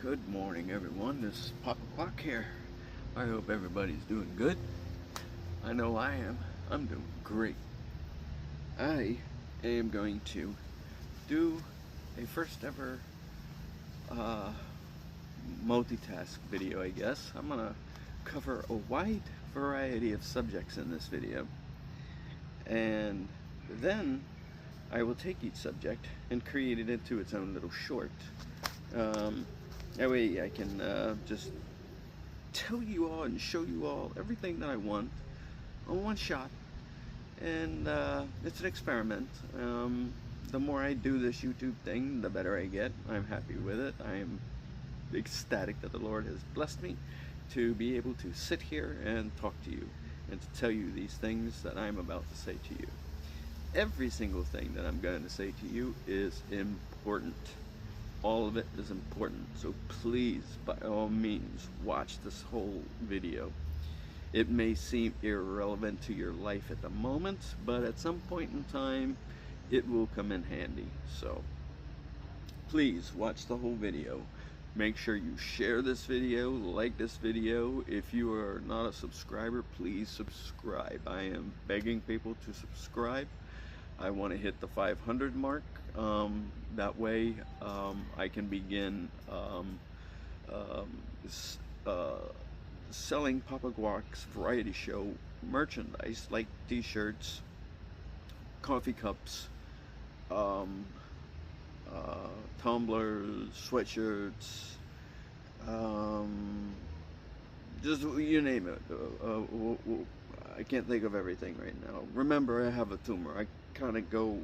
Good morning, everyone. This is Papa Guac here. I hope everybody's doing good. I know I am. I'm doing great. I am going to do a first ever multitask video, I guess. I'm going to cover a wide variety of subjects in this video. And then I will take each subject and create it into its own little short. That way I can just tell you all and show you all everything that I want on one shot. And it's an experiment. The more I do this YouTube thing, the better I get. I'm happy with it. I am ecstatic that the Lord has blessed me to be able to sit here and talk to you and to tell you these things that I'm about to say to you. Every single thing that I'm going to say to you is important. All of it is important, so please, by all means, watch this whole video. It may seem irrelevant to your life at the moment, but at some point in time, it will come in handy. So, please watch the whole video. Make sure you share this video, like this video. If you are not a subscriber, please subscribe. I am begging people to subscribe. I want to hit the 500 mark. That way I can begin selling Papa Guac's variety show merchandise like t-shirts, coffee cups, tumblers, sweatshirts, just you name it. I can't think of everything right now. Remember, I have a tumor. I kind of go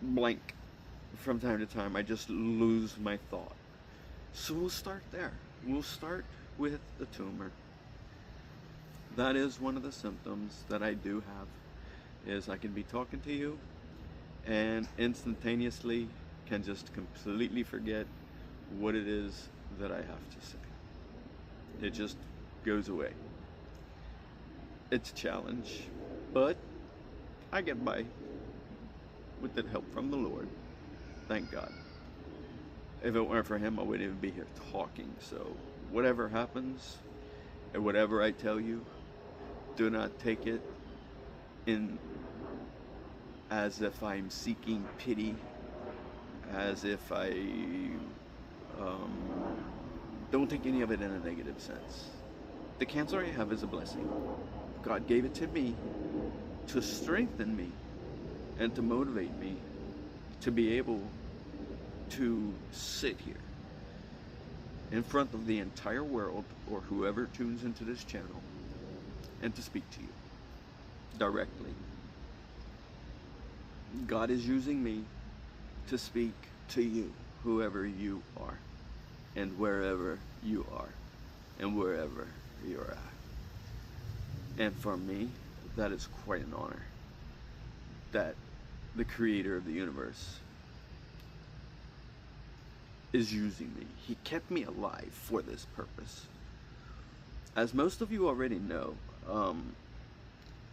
blank from time to time. I just lose my thought. So we'll start there. We'll start with the tumor. That is one of the symptoms that I do have, is I can be talking to you and instantaneously can just completely forget what it is that I have to say. It just goes away. It's a challenge, but I get by with the help from the Lord. Thank God. If it weren't for Him, I wouldn't even be here talking. So whatever happens and whatever I tell you, do not take it in as if I'm seeking pity, as if I don't take any of it in a negative sense. The cancer I have is a blessing. God gave it to me to strengthen me and to motivate me to be able to sit here in front of the entire world, or whoever tunes into this channel, and to speak to you directly. God is using me to speak to you, whoever you are, and wherever you are, and wherever you're at. And for me, that is quite an honor that the Creator of the universe is using me. He kept me alive for this purpose. As most of you already know,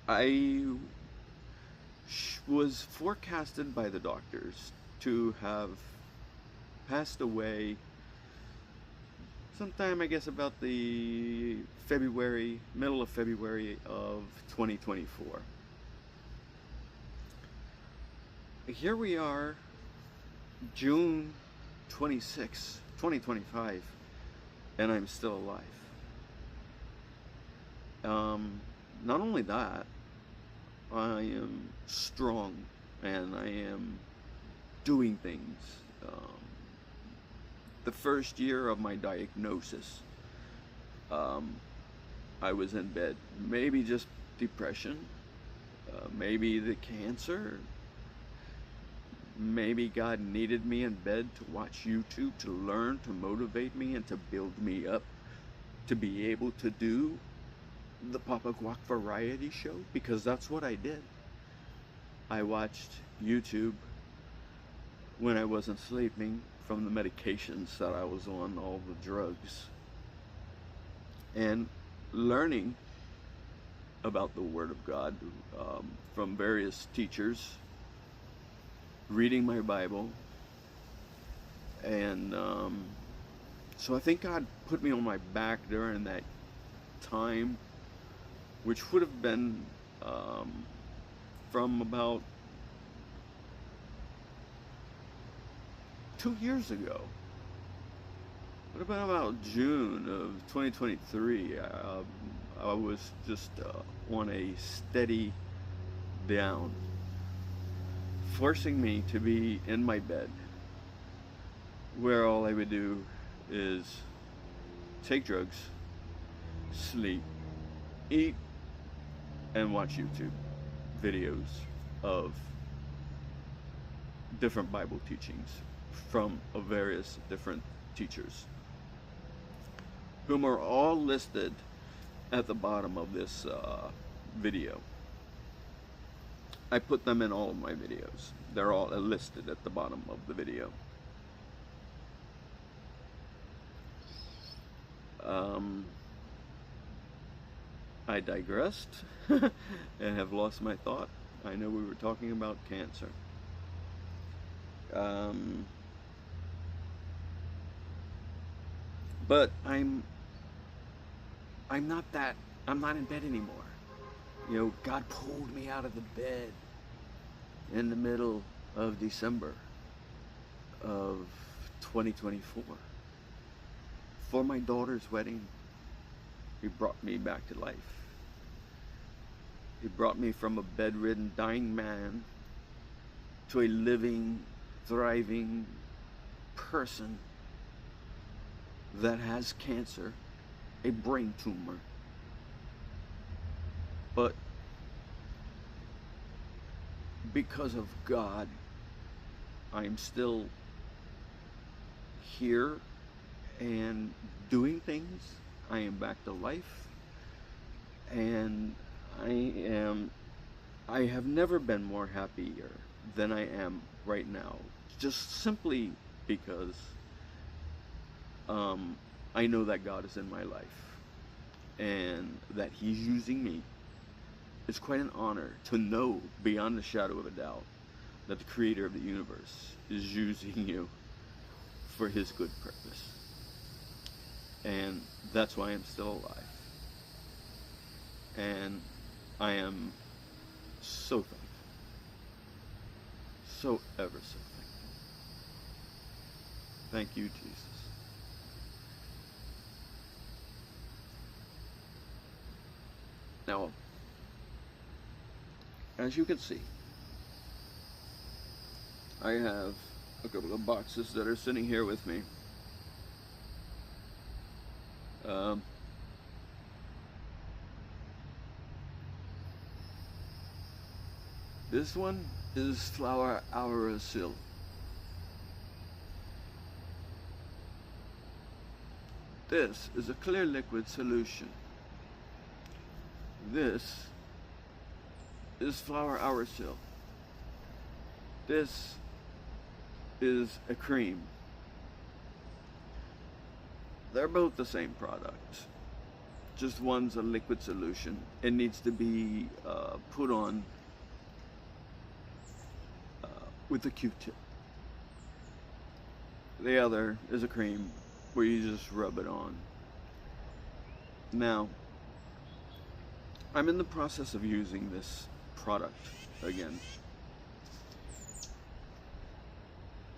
I was forecasted by the doctors to have passed away sometime, I guess, about the middle of February of 2024. Here we are, June 26, 2025, and I'm still alive. Not only that, I am strong and I am doing things. The first year of my diagnosis, I was in bed. Maybe just depression, maybe the cancer, maybe God needed me in bed to watch YouTube, to learn, to motivate me, and to build me up to be able to do the Papa Guac variety show, because that's what I did. I watched YouTube when I wasn't sleeping from the medications that I was on, all the drugs, and learning about the Word of God from various teachers, reading my Bible, And so I think God put me on my back during that time, which would have been from about 2 years ago. What about June of 2023? I was just on a steady down, forcing me to be in my bed, where all I would do is take drugs, sleep, eat, and watch YouTube videos of different Bible teachings from various different teachers, whom are all listed at the bottom of this video. I put them in all of my videos. They're all listed at the bottom of the video. I digressed and have lost my thought. I know we were talking about cancer. But I'm not in bed anymore. You know, God pulled me out of the bed in the middle of December of 2024 for my daughter's wedding. He brought me back to life. He brought me from a bedridden, dying man to a living, thriving person that has cancer, a brain tumor. But because of God, I'm still here and doing things. I am back to life, and I have never been more happier than I am right now, just simply because I know that God is in my life and that He's using me. It's quite an honor to know beyond a shadow of a doubt that the Creator of the universe is using you for His good purpose. And that's why I'm still alive. And I am so thankful. So ever so thankful. Thank you, Jesus. Now, as you can see, I have a couple of boxes that are sitting here with me. This one is flour aerosol. This is a clear liquid solution. This is flour aerosol. This is a cream. They're both the same product. Just one's a liquid solution. It needs to be put on with a Q-tip. The other is a cream where you just rub it on. Now, I'm in the process of using this product again.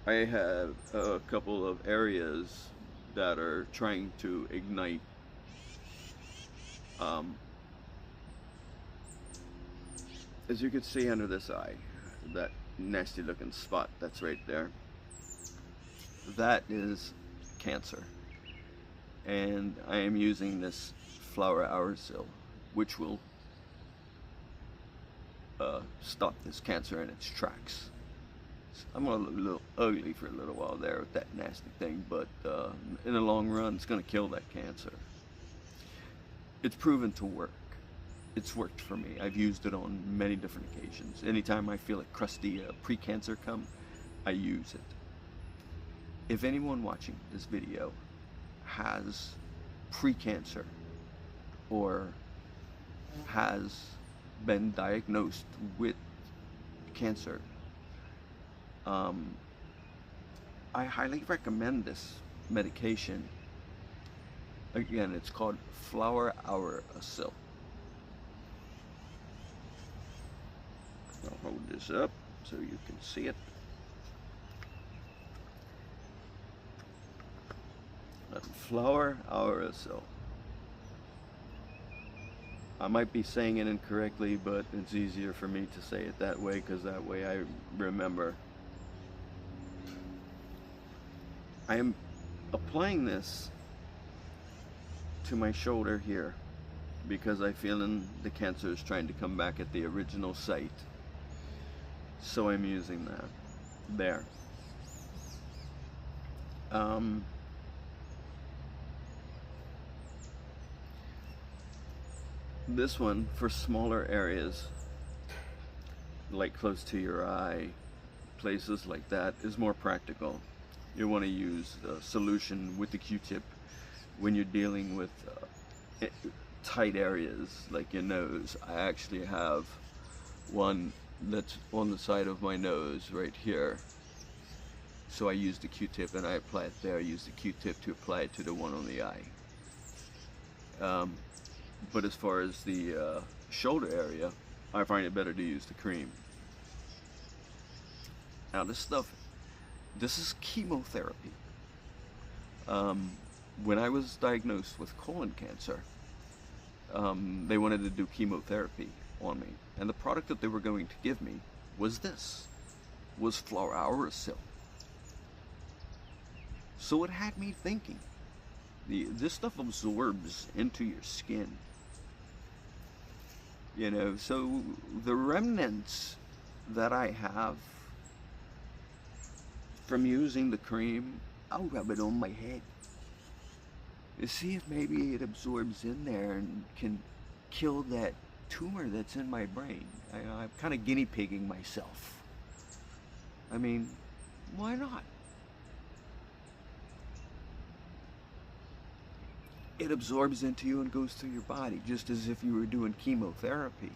I have a couple of areas that are trying to ignite. As you can see under this eye, that nasty looking spot that's right there, that is cancer. And I am using this flour aerosol, which will stop this cancer in its tracks. I'm gonna look a little ugly for a little while there with that nasty thing, but in the long run, it's gonna kill that cancer. It's proven to work. It's worked for me. I've used it on many different occasions. Anytime I feel a crusty pre-cancer come, I use it. If anyone watching this video has pre-cancer or has been diagnosed with cancer, I highly recommend this medication. Again, it's called Flower Hour Acil. I'll hold this up so you can see it. Flower Hour Acil. I might be saying it incorrectly, but it's easier for me to say it that way because that way I remember. I am applying this to my shoulder here because I feel the cancer is trying to come back at the original site. So I'm using that there. This one for smaller areas, like close to your eye, places like that, is more practical. You want to use a solution with the Q-tip when you're dealing with tight areas like your nose. I actually have one that's on the side of my nose right here. So I use the Q-tip and I apply it there. I use the Q-tip to apply it to the one on the eye. But as far as the shoulder area, I find it better to use the cream. Now this is chemotherapy. When I was diagnosed with colon cancer, they wanted to do chemotherapy on me. And the product that they were going to give me was Flower Hour Acil. So it had me thinking, this stuff absorbs into your skin. You know, so the remnants that I have from using the cream, I'll rub it on my head to see if maybe it absorbs in there and can kill that tumor that's in my brain. I'm kind of guinea pigging myself. I mean, why not? It absorbs into you and goes through your body, just as if you were doing chemotherapy,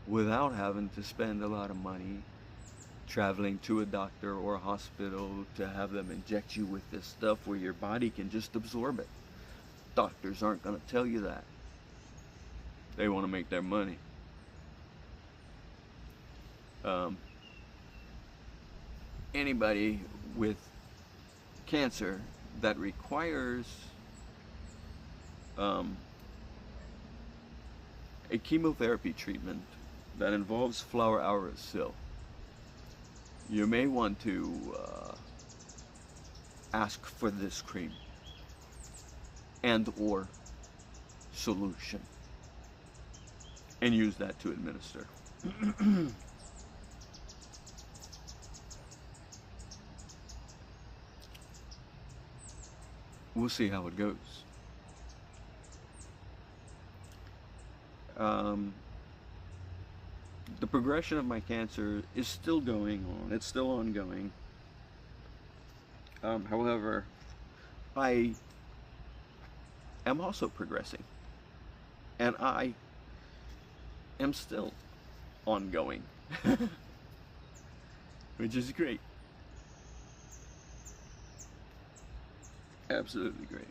without having to spend a lot of money traveling to a doctor or a hospital to have them inject you with this stuff where your body can just absorb it. Doctors aren't going to tell you that. They want to make their money. Anybody with cancer that requires a chemotherapy treatment that involves Flower Hour Acil, you may want to ask for this cream and or solution and use that to administer. We'll see how it goes. The progression of my cancer is still going on. It's still ongoing. However, I am also progressing. And I am still ongoing. Which is great. Absolutely great.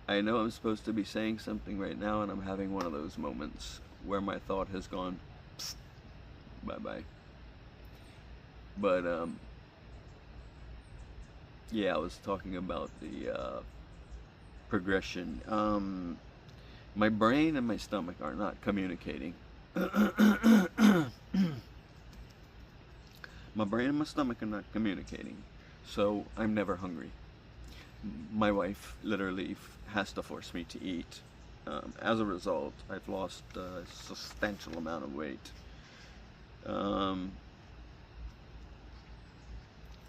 I know I'm supposed to be saying something right now, and I'm having one of those moments where my thought has gone, psst, bye-bye. But, yeah, I was talking about the progression. My brain and my stomach are not communicating. My brain and my stomach are not communicating, so I'm never hungry. My wife literally has to force me to eat. As a result, I've lost a substantial amount of weight. In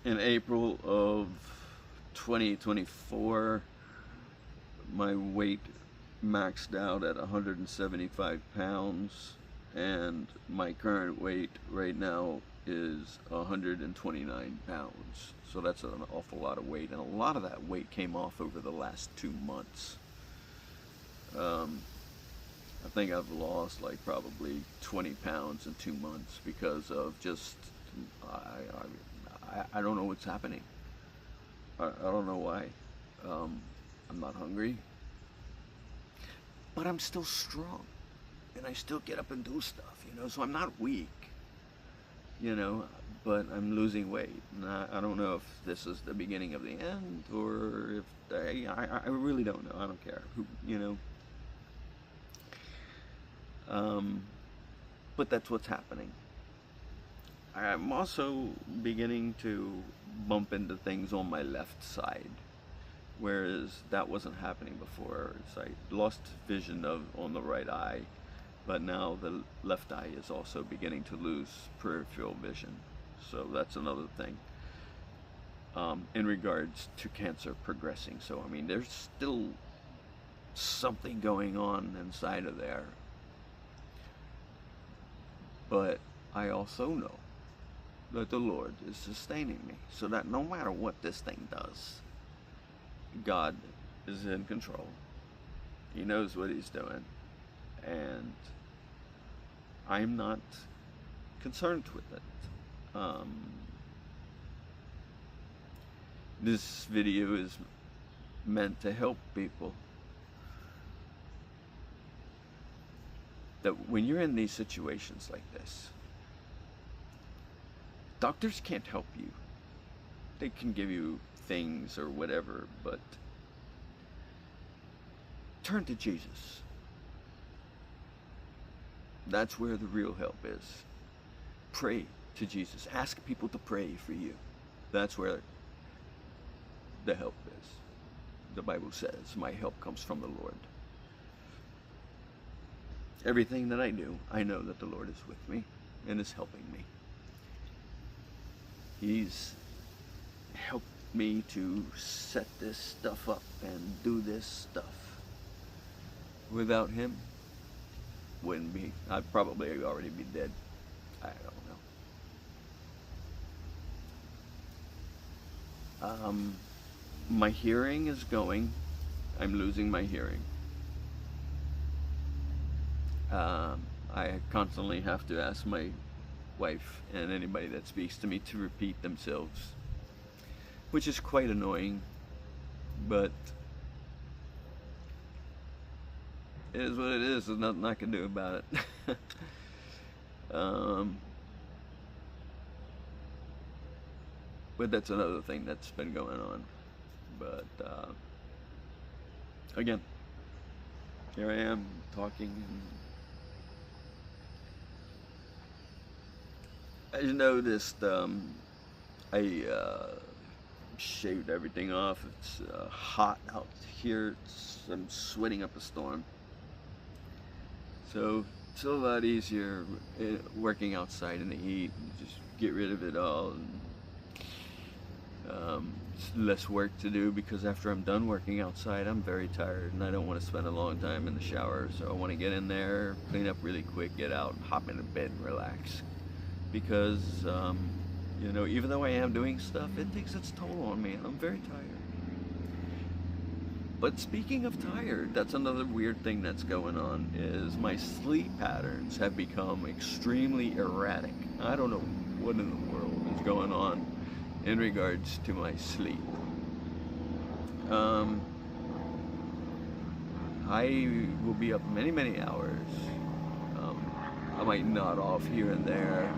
April of 2024, my weight maxed out at 175 pounds, and my current weight right now is 129 pounds. So that's an awful lot of weight, and a lot of that weight came off over the last 2 months. I think I've lost like probably 20 pounds in 2 months because of just, I don't know what's happening. I don't know why. I'm not hungry, but I'm still strong, and I still get up and do stuff, so I'm not weak, but I'm losing weight. And I don't know if this is the beginning of the end, or if, I really don't know. I don't care, but that's what's happening. I'm also beginning to bump into things on my left side, whereas that wasn't happening before. I lost vision on the right eye, but now the left eye is also beginning to lose peripheral vision. So that's another thing in regards to cancer progressing. So I mean, there's still something going on inside of there, but I also know that the Lord is sustaining me, so that no matter what this thing does, God is in control. He knows what he's doing, and I'm not concerned with it. This video is meant to help people that when you're in these situations like this, doctors can't help you. They can give you things or whatever, but turn to Jesus. That's where the real help is. Pray to Jesus. Ask people to pray for you. That's where the help is. The Bible says, my help comes from the Lord. Everything that I do, I know that the Lord is with me and is helping me. He's helped me to set this stuff up and do this stuff. Without him, wouldn't be. I'd probably already be dead. I don't know. My hearing is going. I'm losing my hearing. I constantly have to ask my wife and anybody that speaks to me to repeat themselves, which is quite annoying, but it is what it is. There's nothing I can do about it. But that's another thing that's been going on. But again, here I am talking. As you noticed, I shaved everything off. It's hot out here. I'm sweating up a storm. So it's a lot easier working outside in the heat. Just get rid of it all. And, it's less work to do, because after I'm done working outside, I'm very tired and I don't want to spend a long time in the shower. So I want to get in there, clean up really quick, get out, and hop into bed and relax. Because, even though I am doing stuff, it takes its toll on me, and I'm very tired. But speaking of tired, that's another weird thing that's going on, is my sleep patterns have become extremely erratic. I don't know what in the world is going on in regards to my sleep. I will be up many hours. I might nod off here and there,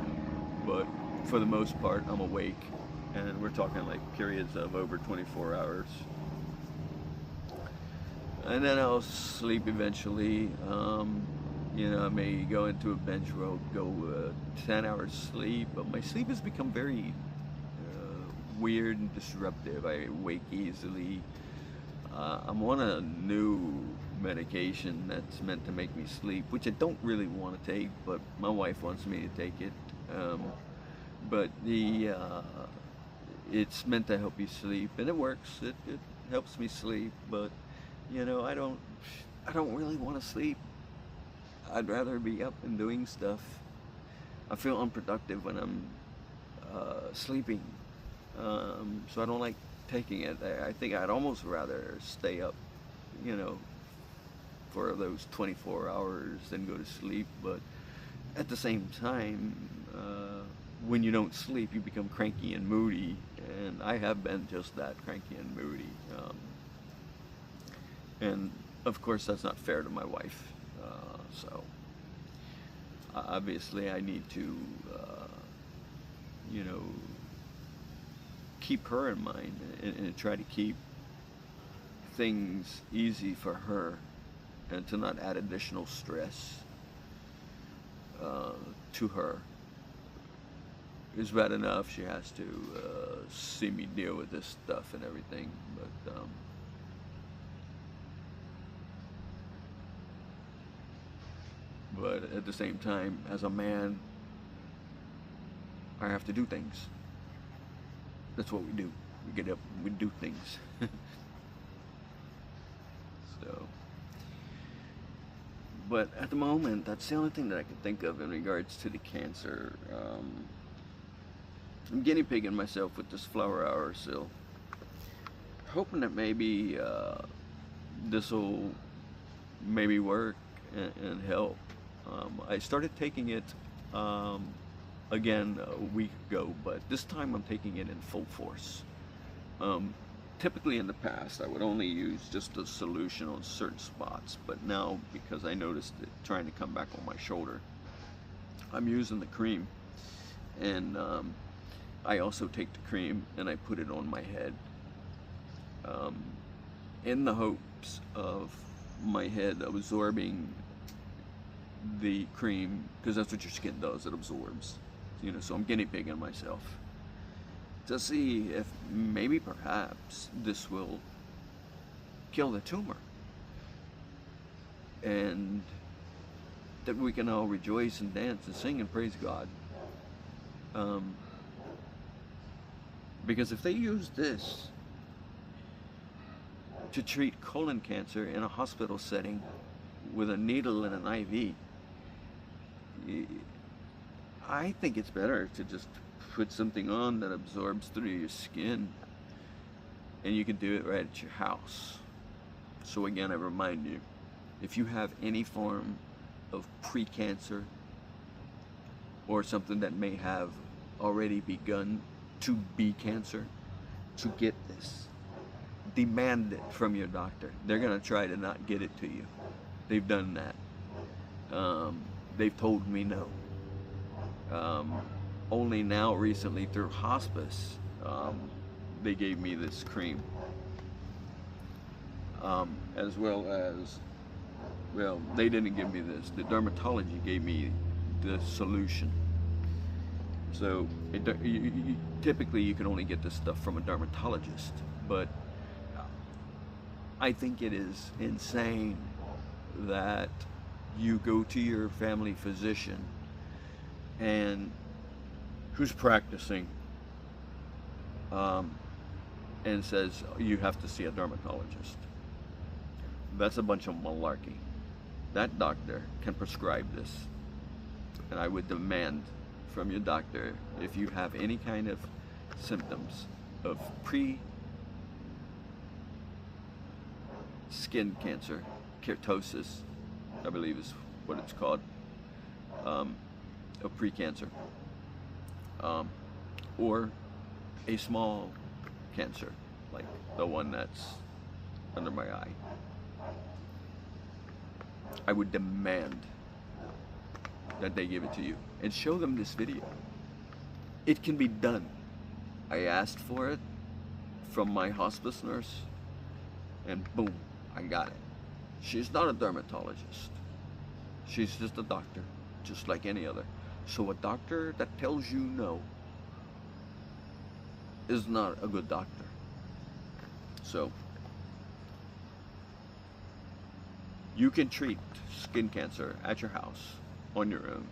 but for the most part, I'm awake, and we're talking like periods of over 24 hours. And then I'll sleep eventually. I may go into a binge where I'll go 10 hours sleep, but my sleep has become very weird and disruptive. I wake easily. I'm on a new medication that's meant to make me sleep, which I don't really want to take, but my wife wants me to take it. But it's meant to help you sleep, and it works. It helps me sleep, but I don't really want to sleep. I'd rather be up and doing stuff. I feel unproductive when I'm sleeping, so I don't like taking it. I think I'd almost rather stay up, for those 24 hours, then go to sleep. But at the same time, when you don't sleep, you become cranky and moody, and I have been just that, cranky and moody. And of course, that's not fair to my wife. So obviously, I need to, you know, keep her in mind and try to keep things easy for her, and to not add additional stress to her. It's bad enough she has to see me deal with this stuff and everything, but at the same time, as a man, I have to do things. That's what we do. We get up and we do things. So, but at the moment, that's the only thing that I can think of in regards to the cancer. I'm guinea pigging myself with this flower hour still, hoping that maybe this will maybe work and help. I started taking it again a week ago, but this time I'm taking it in full force. Typically in the past, I would only use just a solution on certain spots, but now, because I noticed it trying to come back on my shoulder, I'm using the cream. And I also take the cream and I put it on my head, in the hopes of my head absorbing the cream, because that's what your skin does, it absorbs. You know, so I'm guinea pigging myself to see if maybe perhaps this will kill the tumor, and that we can all rejoice and dance and sing and praise God. Because if they use this to treat colon cancer in a hospital setting with a needle and an IV, I think it's better to just put something on that absorbs through your skin, and you can do it right at your house. So again, I remind you, if you have any form of pre-cancer or something that may have already begun to be cancer, to get this, demand it from your doctor. They're going to try to not get it to you. They've done that. They've told me no. Only now recently through hospice, they gave me this cream, as well as, well, they didn't give me this, dermatology gave me the solution. So typically you can only get this stuff from a dermatologist, but I think it is insane that you go to your family physician and who's practicing, and says you have to see a dermatologist. That's a bunch of malarkey. That doctor can prescribe this, and I would demand from your doctor, if you have any kind of symptoms of pre-skin cancer, keratosis, I believe is what it's called, of pre-cancer, or a small cancer, like the one that's under my eye, I would demand that they give it to you and show them this video. It can be done. I asked for it from my hospice nurse, and boom, I got it. She's not a dermatologist. She's just a doctor, just like any other. So a doctor that tells you no is not a good doctor. So you can treat skin cancer at your house on your own.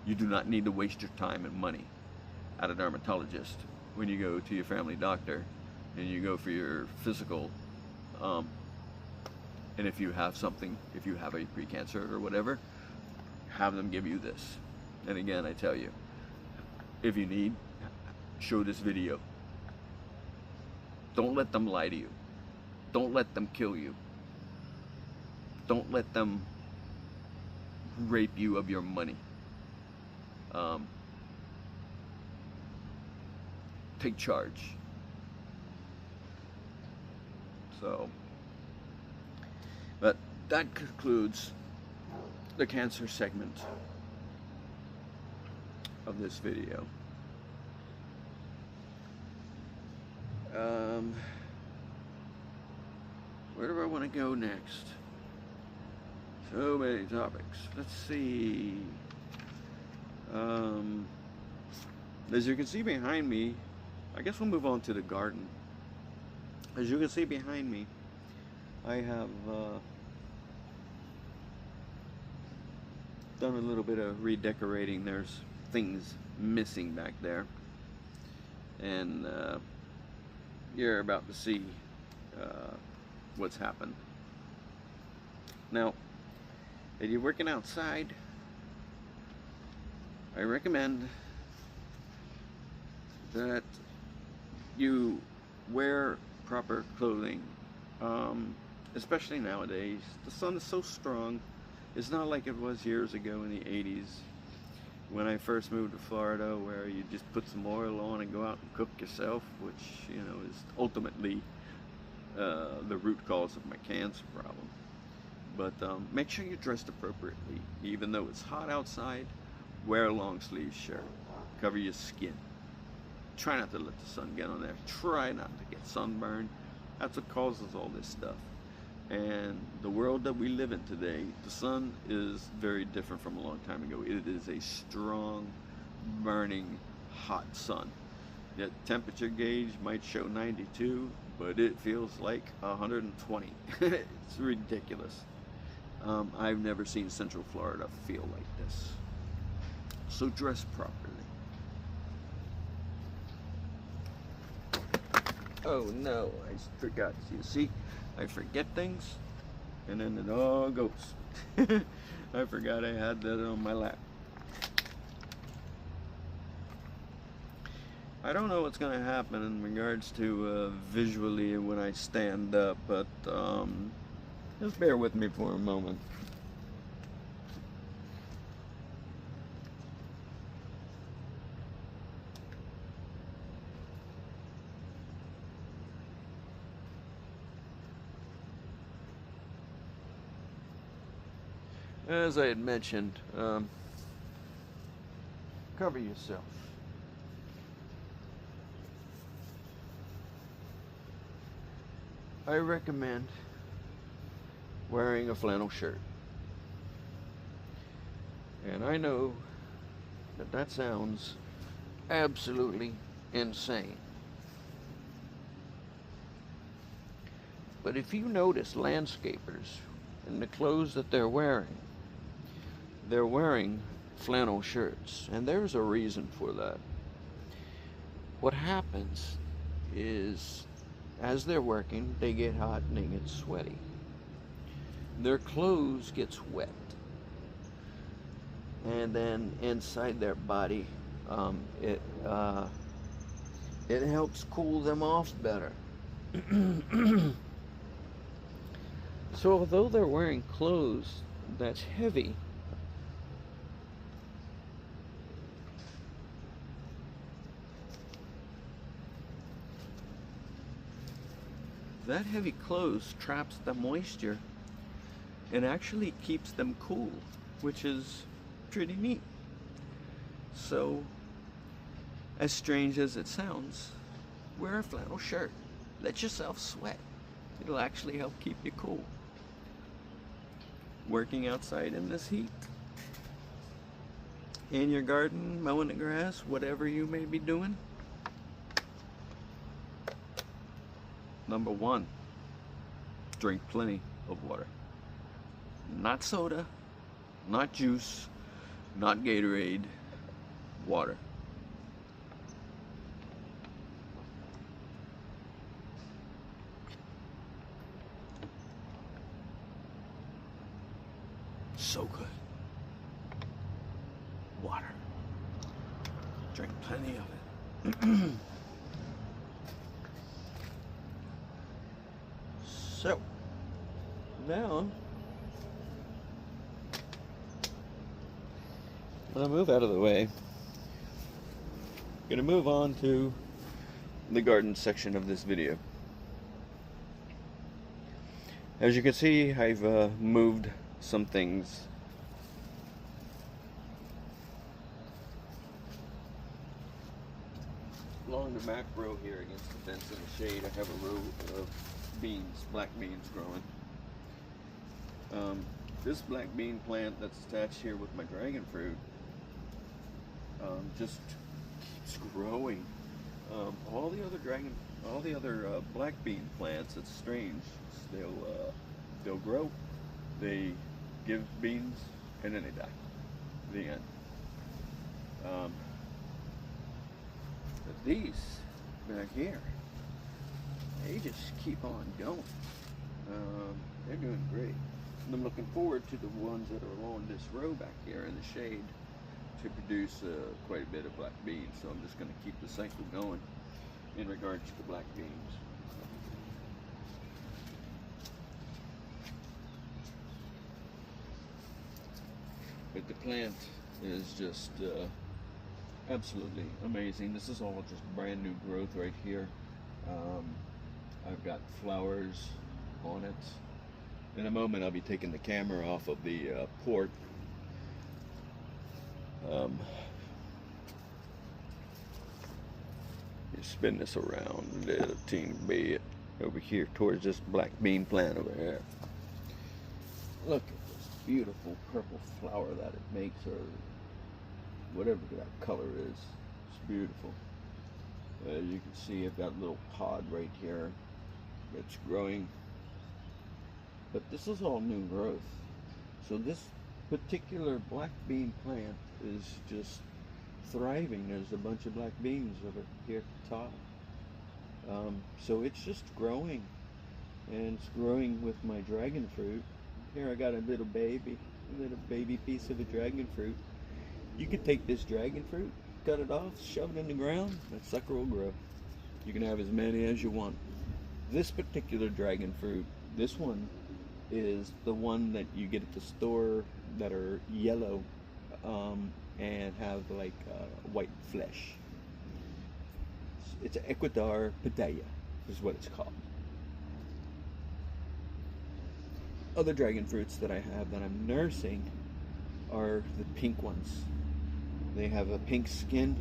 You do not need to waste your time and money at a dermatologist when you go to your family doctor and you go for your physical, and if you have something, if you have a pre-cancer or whatever, have them give you this. And again, I tell you, if you need, show this video. Don't let them lie to you. Don't let them kill you. Don't let them rape you of your money. Take charge. So, but that concludes the cancer segment of this video. Where do I want to go next? So many topics. Let's see. As you can see behind me, I guess we'll move on to the garden. As you can see behind me, I have done a little bit of redecorating. There's things missing back there, and you're about to see what's happened. Now, if you're working outside, I recommend that you wear proper clothing, especially nowadays. The sun is so strong. It's not like it was years ago in the 80s when I first moved to Florida, where you just put some oil on and go out and cook yourself, which, you know, is ultimately the root cause of my cancer problem. But make sure you're dressed appropriately. Even though it's hot outside, wear a long sleeve shirt. Cover your skin. Try not to let the sun get on there. Try not to get sunburned. That's what causes all this stuff. And the world that we live in today, the sun is very different from a long time ago. It is a strong, burning, hot sun. The temperature gauge might show 92, but it feels like 120. It's ridiculous. I've never seen Central Florida feel like this. So dress properly. Oh no, I forgot. You see, I forget things, and then it all goes. I forgot I had that on my lap. I don't know what's going to happen in regards to visually when I stand up, but just bear with me for a moment. As I had mentioned, cover yourself. I recommend wearing a flannel shirt. And I know that that sounds absolutely insane. But if you notice landscapers and the clothes that they're wearing flannel shirts, and there's a reason for that. What happens is, as they're working, they get hot and they get sweaty. Their clothes gets wet, and then inside their body, it helps cool them off better. So although they're wearing clothes that's heavy, that heavy clothes traps the moisture and actually keeps them cool, which is pretty neat. So, as strange as it sounds, wear a flannel shirt. Let yourself sweat. It'll actually help keep you cool. Working outside in this heat, in your garden, mowing the grass, whatever you may be doing. Number one, drink plenty of water. Not soda, not juice, not Gatorade, water. So good. Water. Drink plenty of it. So, now I'm gonna move out of the way. Gonna move on to the garden section of this video. As you can see, I've moved some things. Along the back row here against the fence in the shade, I have a row of beans, black beans growing. This black bean plant that's attached here with my dragon fruit just keeps growing. All the other black bean plants, it's strange. They'll grow, they give beans, and then they die. The end. But these back here, they just keep on going. They're doing great. And I'm looking forward to the ones that are along this row back here in the shade to produce quite a bit of black beans. So I'm just going to keep the cycle going in regards to the black beans. But the plant is just absolutely amazing. This is all just brand new growth right here. I've got flowers on it. In a moment I'll be taking the camera off of the port. You spin this around a little teeny bit over here towards this black bean plant over here. Look at this beautiful purple flower that it makes, or whatever that color is. It's beautiful. As you can see, I've got a little pod right here that's growing. But this is all new growth. So this particular black bean plant is just thriving. There's a bunch of black beans over here at the top. So it's just growing. And it's growing with my dragon fruit. Here I got a little baby piece of a dragon fruit. You could take this dragon fruit, cut it off, shove it in the ground, that sucker will grow. You can have as many as you want. This particular dragon fruit, this one is the one that you get at the store that are yellow and have like white flesh. It's an Ecuador Padilla is what it's called. Other dragon fruits that I have that I'm nursing are the pink ones. They have a pink skin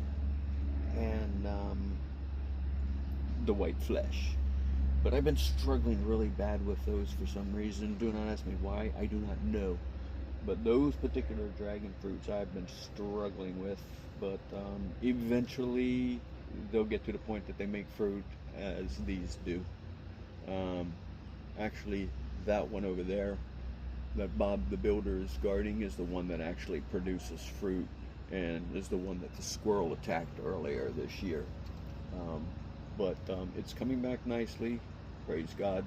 and the white flesh. But I've been struggling really bad with those for some reason. Do not ask me why, I do not know. But those particular dragon fruits I've been struggling with. But eventually they'll get to the point that they make fruit as these do. Actually, that one over there that Bob the Builder is guarding is the one that actually produces fruit and is the one that the squirrel attacked earlier this year. But it's coming back nicely, praise God,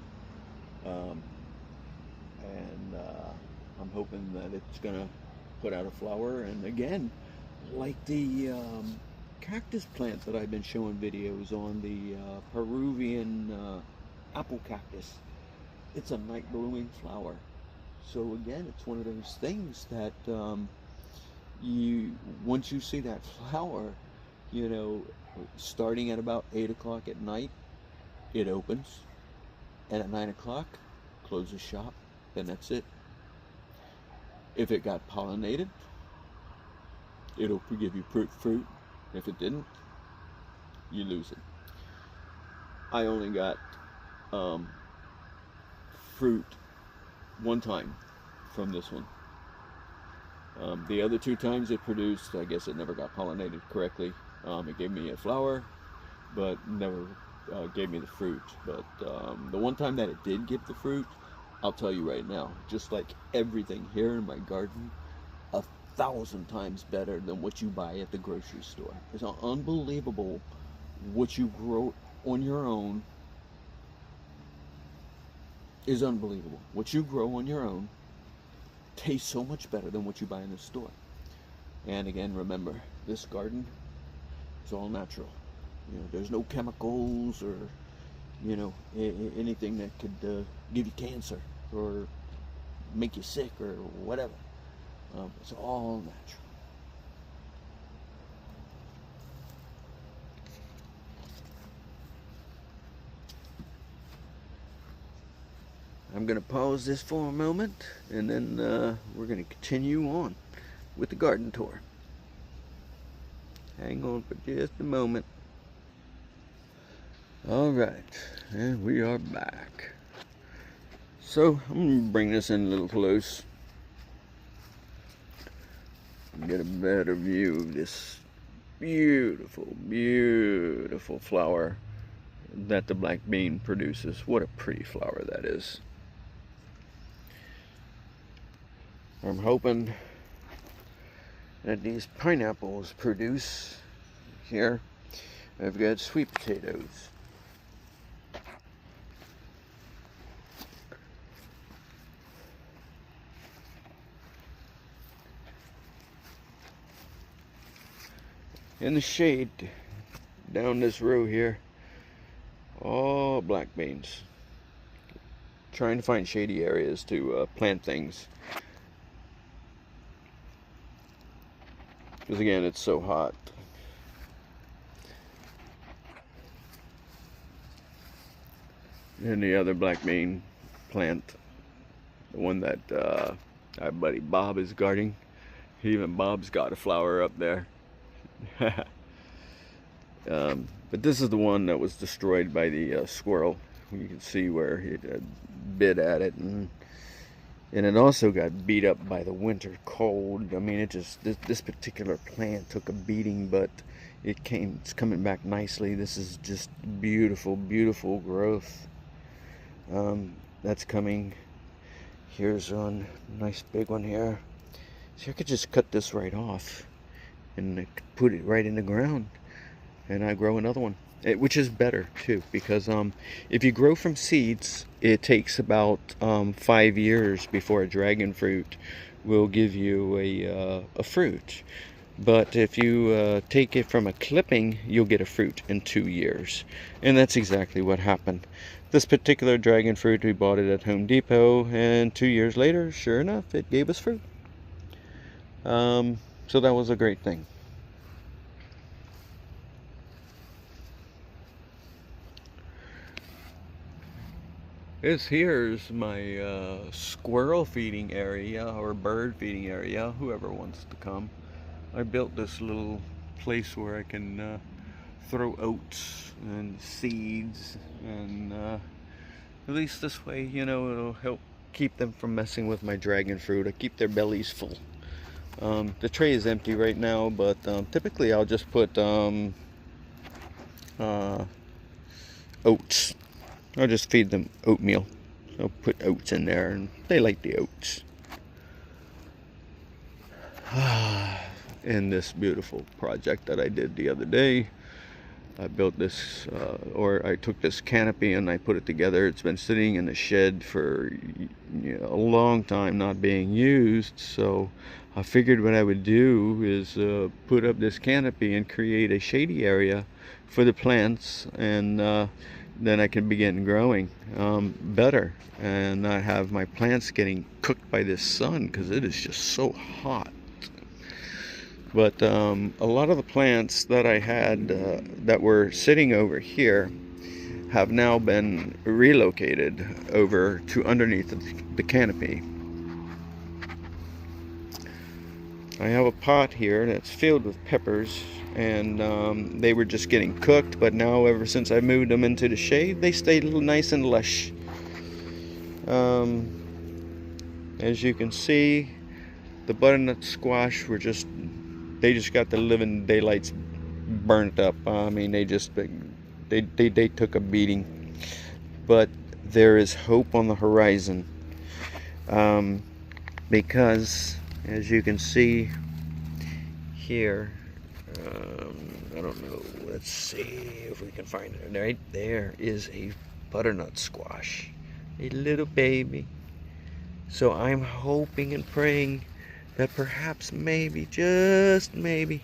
and I'm hoping that it's gonna put out a flower. And again, like the cactus plant that I've been showing videos on, the Peruvian apple cactus, it's a night blooming flower. So again, it's one of those things that once you see that flower, you know, starting at about 8 o'clock at night, it opens, and at 9 o'clock, closes shop, then that's it. If it got pollinated, it'll give you fruit. If it didn't, you lose it. I only got fruit one time from this one. The other 2 times it produced, I guess it never got pollinated correctly. It gave me a flower, but never gave me the fruit. But the one time that it did give the fruit, I'll tell you right now, just like everything here in my garden, 1,000 times better than what you buy at the grocery store. It's unbelievable what you grow on your own is unbelievable. What you grow on your own tastes so much better than what you buy in the store. And again, remember, this garden is all natural. You know, there's no chemicals or, you know, anything that could give you cancer or make you sick or whatever. It's all natural. I'm going to pause this for a moment, and then we're going to continue on with the garden tour. Hang on for just a moment. Alright, and we are back. So, I'm going to bring this in a little close. Get a better view of this beautiful, beautiful flower that the black bean produces. What a pretty flower that is. I'm hoping that these pineapples produce. Here I've got sweet potatoes. In the shade down this row here, all black beans. Trying to find shady areas to plant things, because again, it's so hot. And the other black bean plant, the one that our buddy Bob is guarding, even Bob's got a flower up there. But this is the one that was destroyed by the squirrel. You can see where it bit at it, and it also got beat up by the winter cold. I mean, it just, this particular plant took a beating, but it's coming back nicely. This is just beautiful, beautiful growth. That's coming. Here's one nice big one here. So I could just cut this right off and put it right in the ground, and I grow another one, which is better too, because if you grow from seeds, it takes about 5 years before a dragon fruit will give you a fruit. But if you take it from a clipping, you'll get a fruit in 2 years. And that's exactly what happened. This particular dragon fruit, we bought it at Home Depot, and 2 years later, sure enough, it gave us fruit. So that was a great thing. This here's my squirrel feeding area, or bird feeding area, whoever wants to come. I built this little place where I can throw oats and seeds, and at least this way, you know, it'll help keep them from messing with my dragon fruit. I keep their bellies full. The tray is empty right now, but typically I'll just put oats. I'll just feed them oatmeal. I'll put oats in there, and they like the oats. In this beautiful project that I did the other day, I built this, or I took this canopy and I put it together. It's been sitting in the shed for a long time, not being used. So I figured what I would do is put up this canopy and create a shady area for the plants, and then I can begin growing better and not have my plants getting cooked by this sun, because it is just so hot. But a lot of the plants that I had that were sitting over here have now been relocated over to underneath the canopy. I have a pot here that's filled with peppers, and they were just getting cooked, but now ever since I moved them into the shade, they stayed nice and lush. As you can see, the butternut squash they just got the living daylights burnt up. I mean, they took a beating, but there is hope on the horizon, because as you can see here, I don't know, let's see if we can find it. Right there is a butternut squash, a little baby. So I'm hoping and praying that perhaps, maybe, just maybe,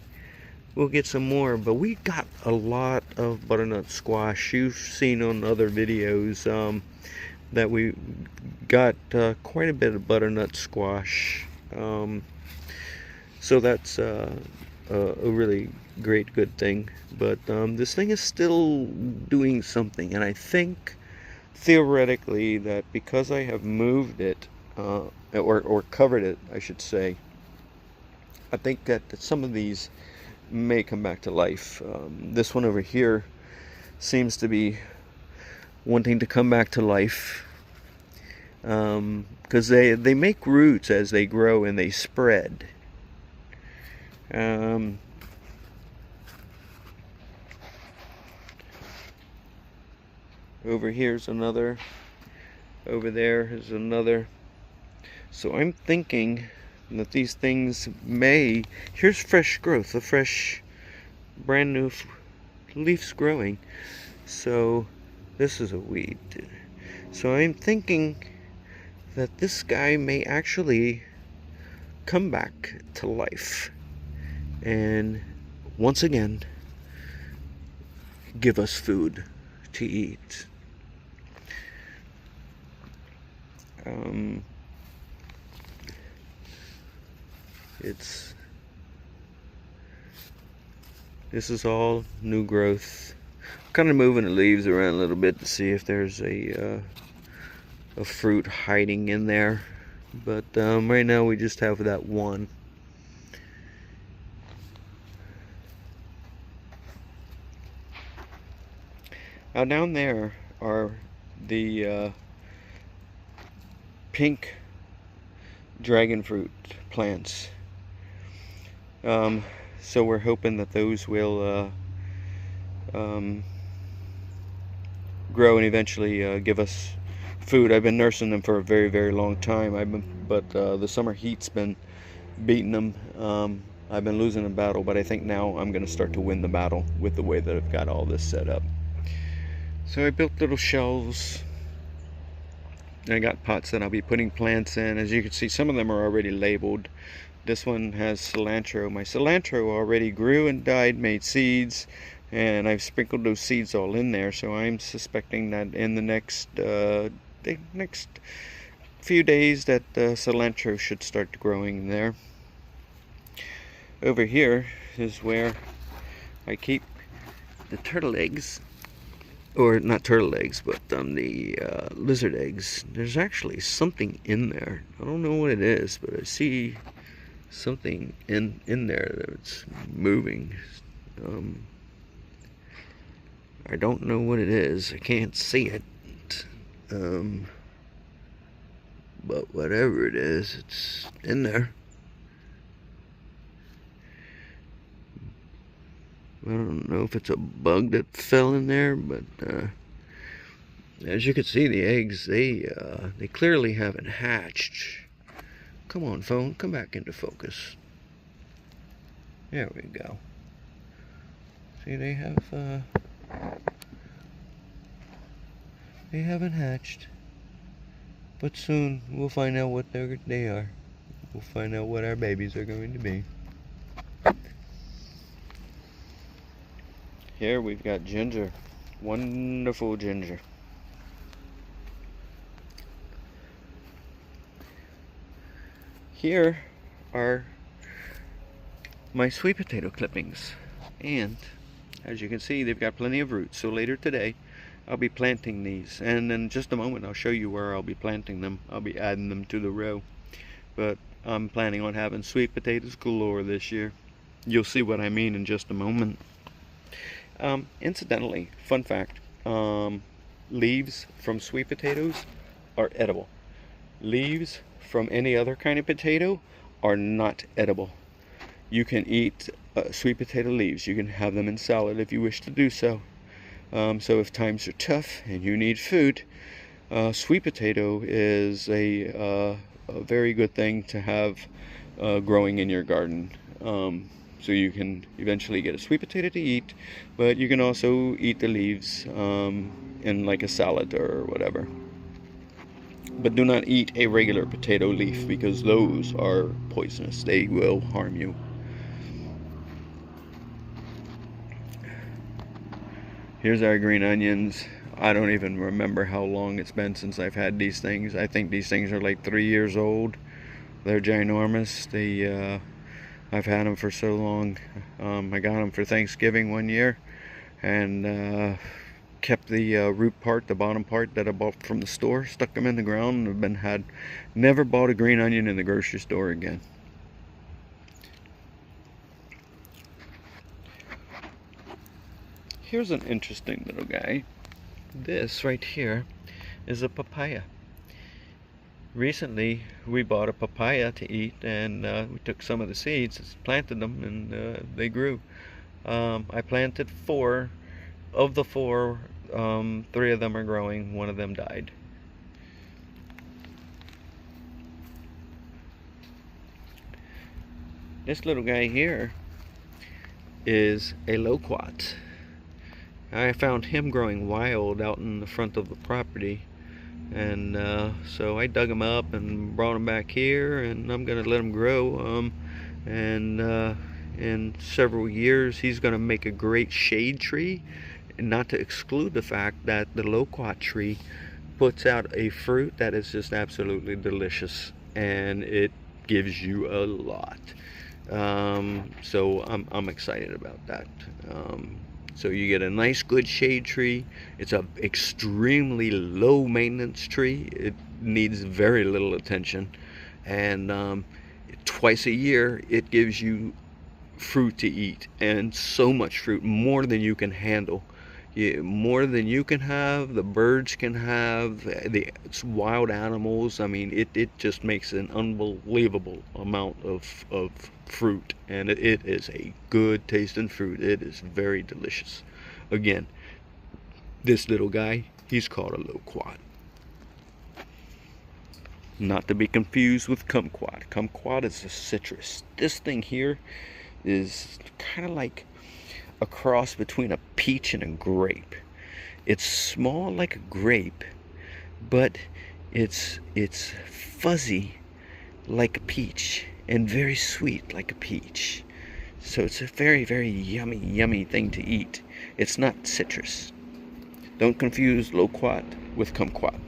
we'll get some more. But we got a lot of butternut squash. You've seen on other videos that we got quite a bit of butternut squash. So that's a really great, good thing. But this thing is still doing something, and I think theoretically that because I have moved it, or covered it, I should say, I think that some of these may come back to life. This one over here seems to be wanting to come back to life, because they make roots as they grow and they spread. Over here's another. Over there is another. So I'm thinking that these things may... Here's fresh growth, a fresh, brand new leaves growing. So this is a weed. So I'm thinking that this guy may actually come back to life and once again give us food to eat. This is all new growth. I'm kind of moving the leaves around a little bit to see if there's a fruit hiding in there, but right now we just have that one. Now down there are the pink dragon fruit plants. So we're hoping that those will grow and eventually give us food. I've been nursing them for a very, very long time. But the summer heat's been beating them. I've been losing the battle, but I think now I'm going to start to win the battle with the way that I've got all this set up. So I built little shelves. I got pots that I'll be putting plants in. As you can see, some of them are already labeled. This one has cilantro. My cilantro already grew and died, made seeds, and I've sprinkled those seeds all in there. So I'm suspecting that in the next few days that cilantro should start growing there. Over here is where I keep the turtle eggs. Or not turtle eggs, but the lizard eggs. There's actually something in there. I don't know what it is, but I see something in there that's moving. I don't know what it is. I can't see it. But whatever it is, it's in there. I don't know if it's a bug that fell in there, but as you can see, the eggs, they clearly haven't hatched. Come on, phone, come back into focus. There we go. See, they haven't hatched, but soon we'll find out what they are. We'll find out what our babies are going to be. Here we've got ginger, wonderful ginger. Here are my sweet potato clippings, and as you can see, they've got plenty of roots. So later today I'll be planting these, and in just a moment I'll show you where I'll be planting them. I'll be adding them to the row, but I'm planning on having sweet potatoes galore this year. You'll see what I mean in just a moment. Incidentally, fun fact, leaves from sweet potatoes are edible. Leaves from any other kind of potato are not edible. You can eat sweet potato leaves. You can have them in salad if you wish to do so. So if times are tough and you need food, sweet potato is a very good thing to have growing in your garden. So you can eventually get a sweet potato to eat, but you can also eat the leaves in like a salad or whatever. But do not eat a regular potato leaf, because those are poisonous. They will harm you. Here's our green onions. I don't even remember how long it's been since I've had these things. I think these things are like 3 years old. They're ginormous. I've had them for so long. I got them for Thanksgiving one year, and kept the root part, the bottom part that I bought from the store, stuck them in the ground, and had never bought a green onion in the grocery store again. Here's an interesting little guy. This right here is a papaya. Recently we bought a papaya to eat, and we took some of the seeds, planted them, and they grew. I planted 4. Of the 4, 3 of them are growing, 1 of them died. This little guy here is a loquat. I found him growing wild out in the front of the property, and so I dug him up and brought him back here, and I'm gonna let him grow, and in several years he's gonna make a great shade tree, and not to exclude the fact that the loquat tree puts out a fruit that is just absolutely delicious, and it gives you a lot. So I'm excited about that. So you get a nice good shade tree. It's a extremely low maintenance tree. It needs very little attention, and twice a year it gives you fruit to eat, and so much fruit, more than you can handle. More than you can have, the birds can have, the wild animals. I mean, it just makes an unbelievable amount of fruit, and it is a good tasting fruit. It is very delicious. Again, this little guy, he's called a loquat. Not to be confused with kumquat. Kumquat is a citrus. This thing here is kind of like a cross between a peach and a grape. It's small like a grape, but it's fuzzy like a peach, and very sweet like a peach. So it's a very, very yummy thing to eat. It's not citrus. Don't confuse loquat with kumquat.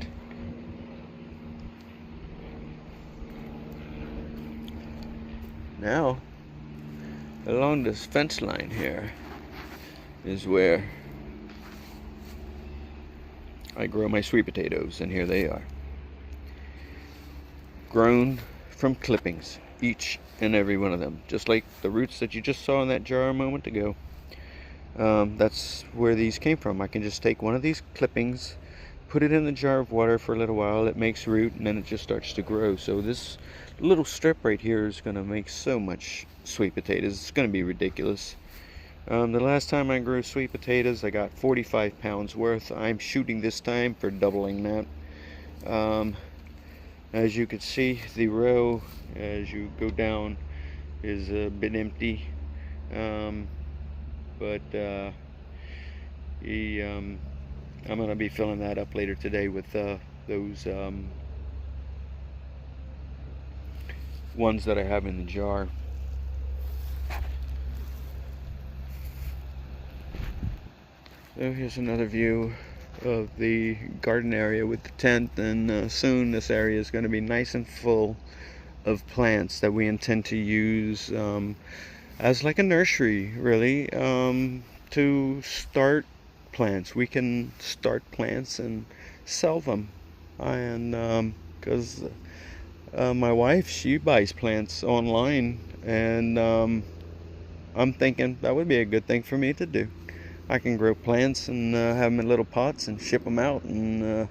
Now, along this fence line here is where I grow my sweet potatoes, and here they are, grown from clippings, each and every one of them, just like the roots that you just saw in that jar a moment ago. That's where these came from. I can just take one of these clippings, put it in the jar of water for a little while, it makes root, and then it just starts to grow. So this little strip right here is going to make so much sweet potatoes. It's going to be ridiculous. The last time I grew sweet potatoes, I got 45 pounds worth. I'm shooting this time for doubling that. As you can see, the row as you go down is a bit empty, but I'm going to be filling that up later today with those ones that I have in the jar. So here's another view of the garden area with the tent, and soon this area is going to be nice and full of plants that we intend to use as like a nursery, really, to start plants. We can start plants and sell them, and because my wife, she buys plants online, and I'm thinking that would be a good thing for me to do. I can grow plants and have them in little pots and ship them out, and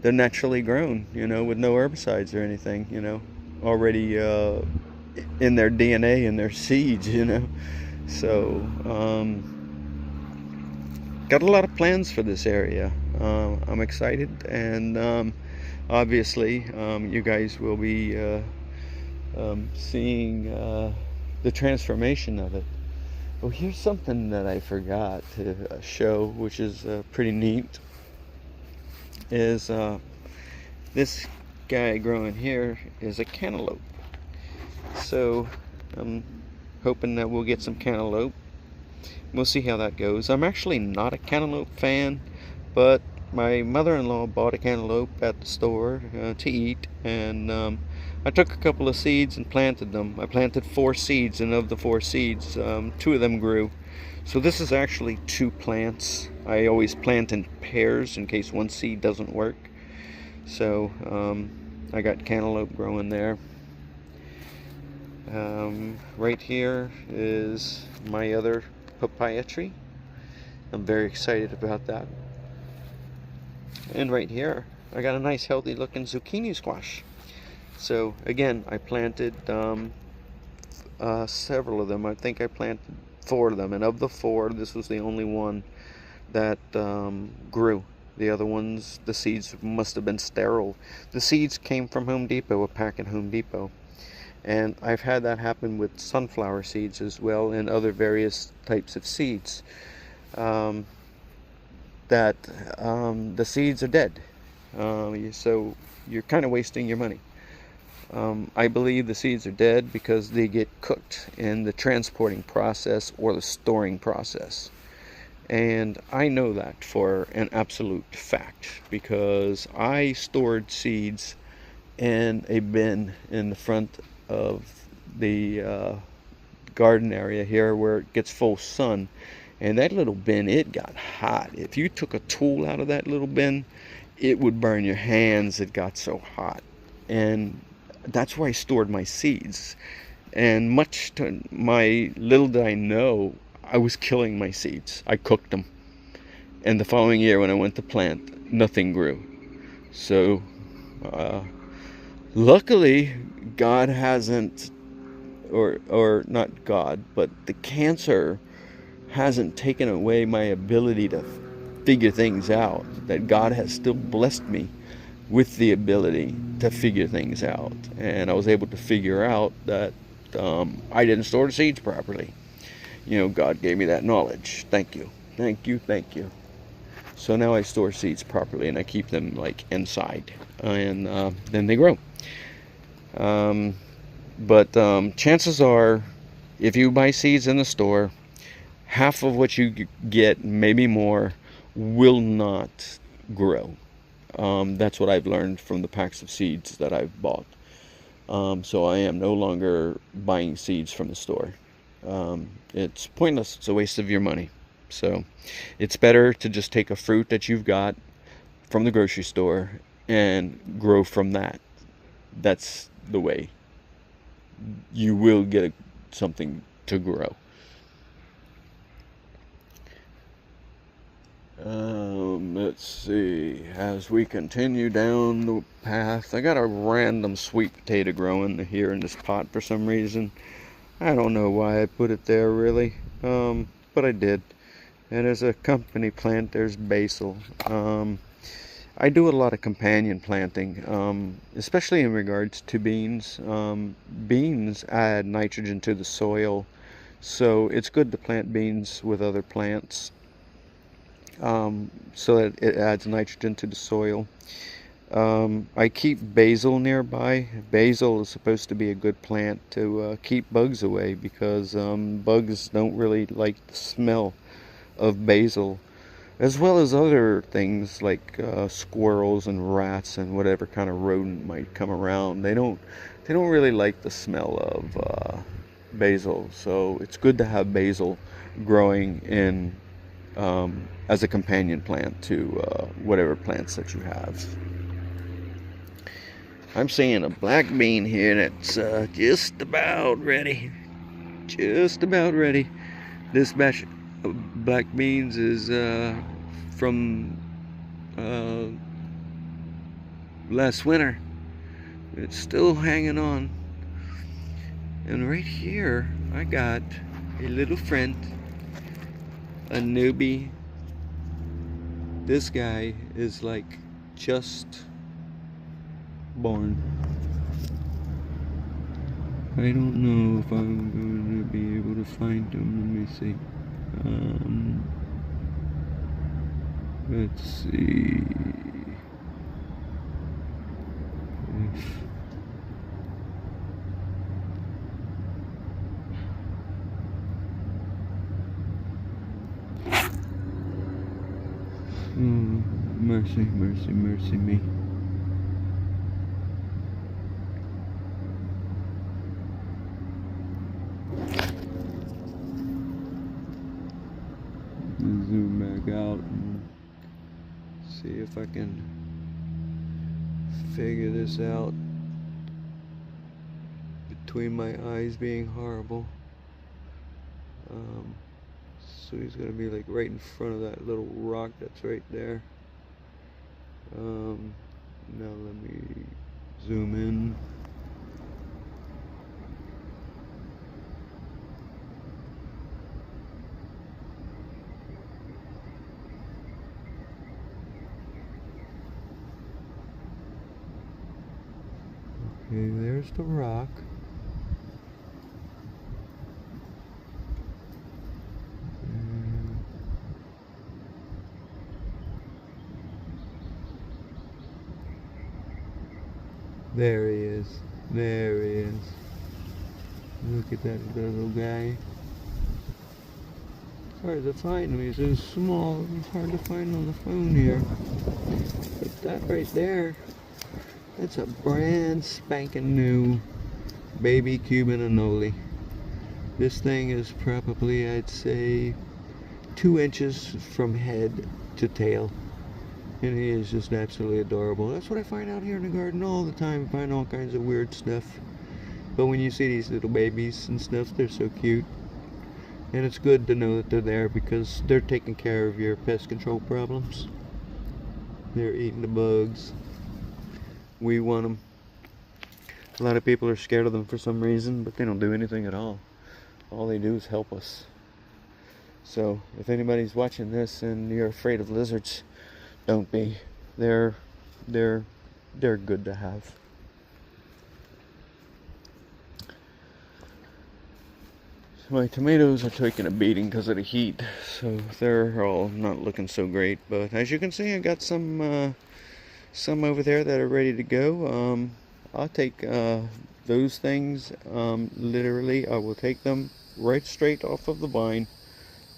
they're naturally grown, you know, with no herbicides or anything, you know, already in their DNA and their seeds, you know. So got a lot of plans for this area. I'm excited, and obviously you guys will be seeing the transformation of it. Well, here's something that I forgot to show, which is pretty neat, is this guy growing here is a cantaloupe. So I'm hoping that we'll get some cantaloupe. We'll see how that goes. I'm actually not a cantaloupe fan, but my mother-in-law bought a cantaloupe at the store to eat, and I took a couple of seeds and planted them. I planted 4 seeds, and of the 4 seeds, 2 of them grew. So this is actually 2 plants I always plant in pairs in case one seed doesn't work. So I got cantaloupe growing there. Right here is my other papaya tree. I'm very excited about that. And right here, I got a nice healthy looking zucchini squash. So again, I planted several of them. I think I planted 4 of them, and of the 4, this was the only one that grew. The other ones, the seeds must have been sterile. The seeds came from Home Depot, a pack at Home Depot. And I've had that happen with sunflower seeds as well, and other various types of seeds. The seeds are dead. So you're kind of wasting your money. I believe the seeds are dead because they get cooked in the transporting process or the storing process. And I know that for an absolute fact because I stored seeds in a bin in the front of the garden area here where it gets full sun. And that little bin, it got hot. If you took a tool out of that little bin, it would burn your hands. It got so hot. And that's where I stored my seeds. And much to my little did I know, I was killing my seeds. I cooked them. And the following year when I went to plant, nothing grew. So, luckily, God hasn't, or not God, but the cancer hasn't taken away my ability to figure things out. That God has still blessed me with the ability to figure things out. And I was able to figure out that I didn't store the seeds properly. You know, God gave me that knowledge. Thank you. Thank you. Thank you. So now I store seeds properly and I keep them like inside. And then they grow. But chances are, if you buy seeds in the store, half of what you get, maybe more, will not grow. That's what I've learned from the packs of seeds that I've bought. So I am no longer buying seeds from the store. It's pointless. It's a waste of your money. So it's better to just take a fruit that you've got from the grocery store and grow from that. That's the way you will get something to grow. Let's see, as we continue down the path, I got a random sweet potato growing here in this pot for some reason. I don't know why I put it there really, but I did. And as a company plant, there's basil. I do a lot of companion planting, especially in regards to beans. Beans add nitrogen to the soil, so it's good to plant beans with other plants. So that it adds nitrogen to the soil. I keep basil nearby. Basil is supposed to be a good plant to keep bugs away because bugs don't really like the smell of basil, as well as other things like squirrels and rats and whatever kind of rodent might come around. They don't really like the smell of basil, so it's good to have basil growing in as a companion plant to whatever plants that you have. I'm seeing a black bean here that's just about ready. Just about ready. This batch of black beans is from last winter. It's still hanging on. And right here, I got a little friend, a newbie. This guy is like just born. I don't know if I'm going to be able to find him. Let me see. Let's see. Mercy, mercy, mercy me. Zoom back out. if I can figure this out between my eyes being horrible. So he's gonna be like right in front of that little rock that's right there. Now let me zoom in. Okay, there's the rock. There he is. There he is. Look at that little guy. It's hard to find him. He's so small. It's hard to find on the phone here. But that right there, that's a brand spanking new baby Cuban annoli. This thing is probably, I'd say, 2 inches from head to tail. And he is just absolutely adorable. That's what I find out here in the garden all the time. I find all kinds of weird stuff. But when you see these little babies and stuff, they're so cute. And it's good to know that they're there because they're taking care of your pest control problems. They're eating the bugs. We want them. A lot of people are scared of them for some reason, but they don't do anything at all. All they do is help us. So if anybody's watching this and you're afraid of lizards, don't be. They're good to have. My tomatoes are taking a beating because of the heat, so they're all not looking so great. But as you can see, I got some over there that are ready to go. I'll take those things. Literally, I will take them right straight off of the vine,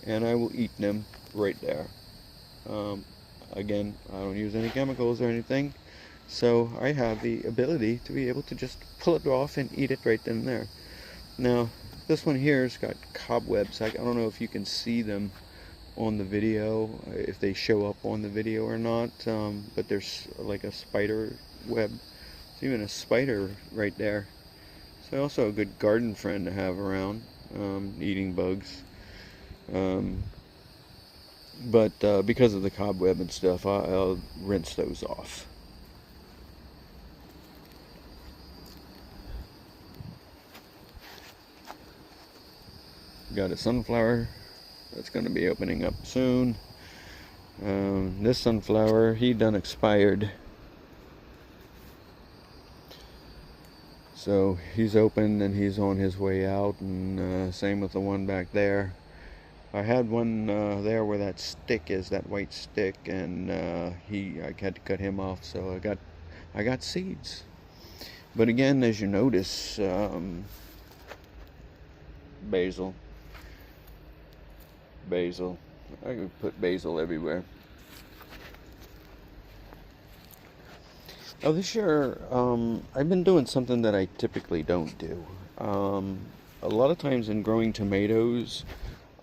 and I will eat them right there. Again, I don't use any chemicals or anything, so I have the ability to be able to just pull it off and eat it right then and there. Now, this one here has got cobwebs. I don't know if you can see them on the video, if they show up on the video or not, but there's like a spider web. There's even a spider right there. So also a good garden friend to have around, eating bugs. But because of the cobweb and stuff, I'll rinse those off. Got a sunflower that's going to be opening up soon. This sunflower, he done expired. So he's open and he's on his way out, and same with the one back there. I had one there where that stick is, that white stick, and I had to cut him off, so I got seeds. But again, as you notice, basil. I could put basil everywhere. Oh, this year, I've been doing something that I typically don't do. A lot of times in growing tomatoes,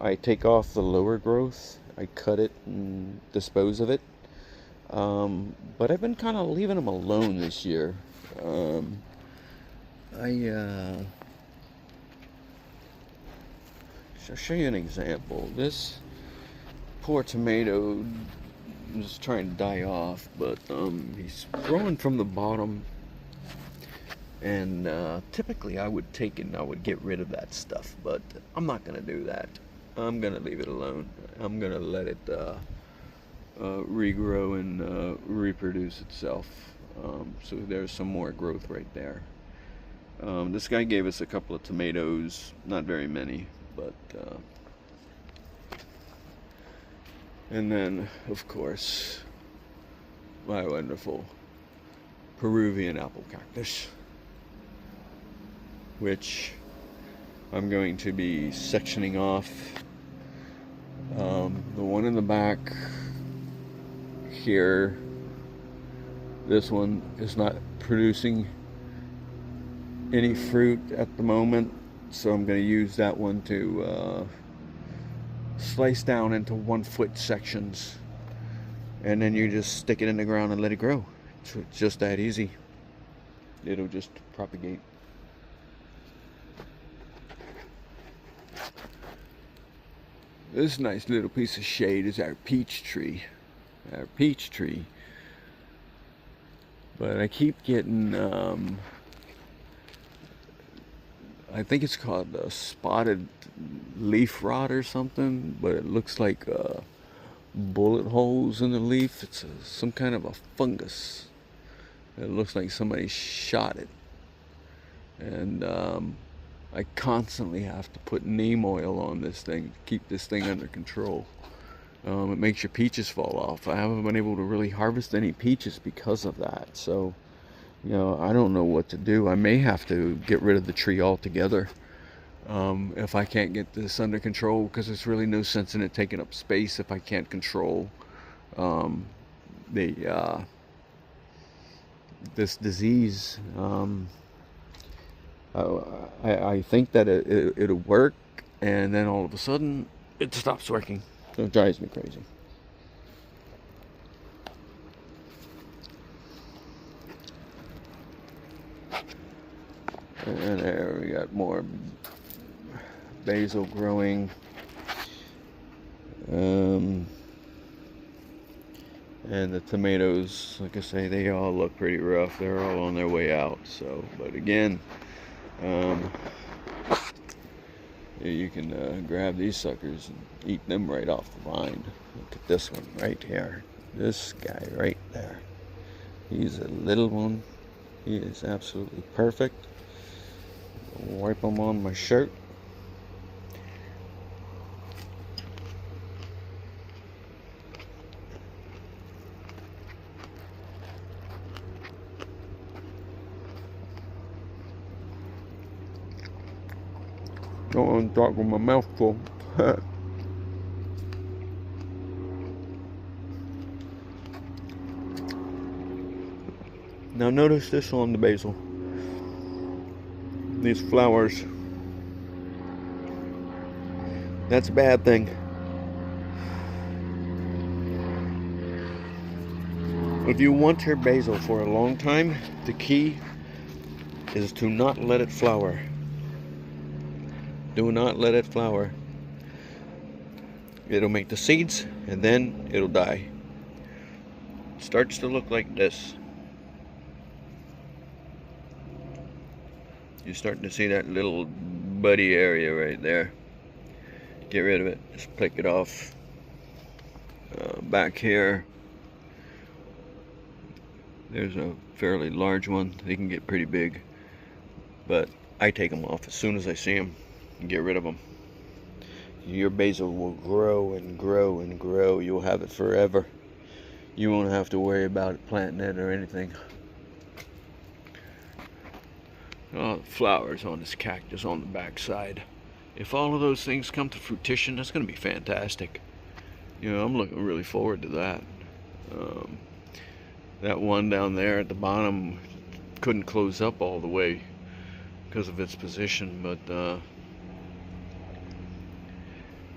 I take off the lower growth, I cut it and dispose of it. But I've been kind of leaving them alone this year. I'll show you an example. This poor tomato is trying to die off, but he's growing from the bottom. And typically I would take it and I would get rid of that stuff, but I'm not going to do that. I'm going to leave it alone. I'm going to let it regrow and reproduce itself. So there's some more growth right there. This guy gave us a couple of tomatoes, not very many, but and then of course my wonderful Peruvian apple cactus, which I'm going to be sectioning off. The one in the back here, this one is not producing any fruit at the moment, so I'm going to use that one to slice down into 1 foot sections and then you just stick it in the ground and let it grow. It's just that easy. It'll just propagate. This nice little piece of shade is our peach tree. Our peach tree. But I keep getting, I think it's called spotted leaf rot or something, but it looks like bullet holes in the leaf. It's some kind of a fungus. It looks like somebody shot it. And I constantly have to put neem oil on this thing to keep this thing under control. It makes your peaches fall off. I haven't been able to really harvest any peaches because of that. So, you know, I don't know what to do. I may have to get rid of the tree altogether if I can't get this under control, because there's really no sense in it taking up space if I can't control this disease. I think that it'll work, and then all of a sudden it stops working. So it drives me crazy. And there we got more basil growing. And the tomatoes, like I say, they all look pretty rough. They're all on their way out. So, but again, you can grab these suckers and eat them right off the vine. Look at this one right here. This guy right there. He's a little one. He is absolutely perfect. Wipe him on my shirt. Don't want to talk with my mouth full. Now notice this on the basil. These flowers. That's a bad thing. If you want your basil for a long time, the key is to not let it flower. Do not let it flower. It'll make the seeds and then it'll die. It starts to look like this. You're starting to see that little buddy area right there. Get rid of it. Just pick it off. Back here, there's a fairly large one. They can get pretty big, but I take them off as soon as I see them and get rid of them. Your basil will grow and grow and grow. You'll have it forever. You won't have to worry about planting it or anything. Oh, the flowers on this cactus on the back side. If all of those things come to fruition, that's going to be fantastic. You know, I'm looking really forward to that. That one down there at the bottom couldn't close up all the way because of its position, but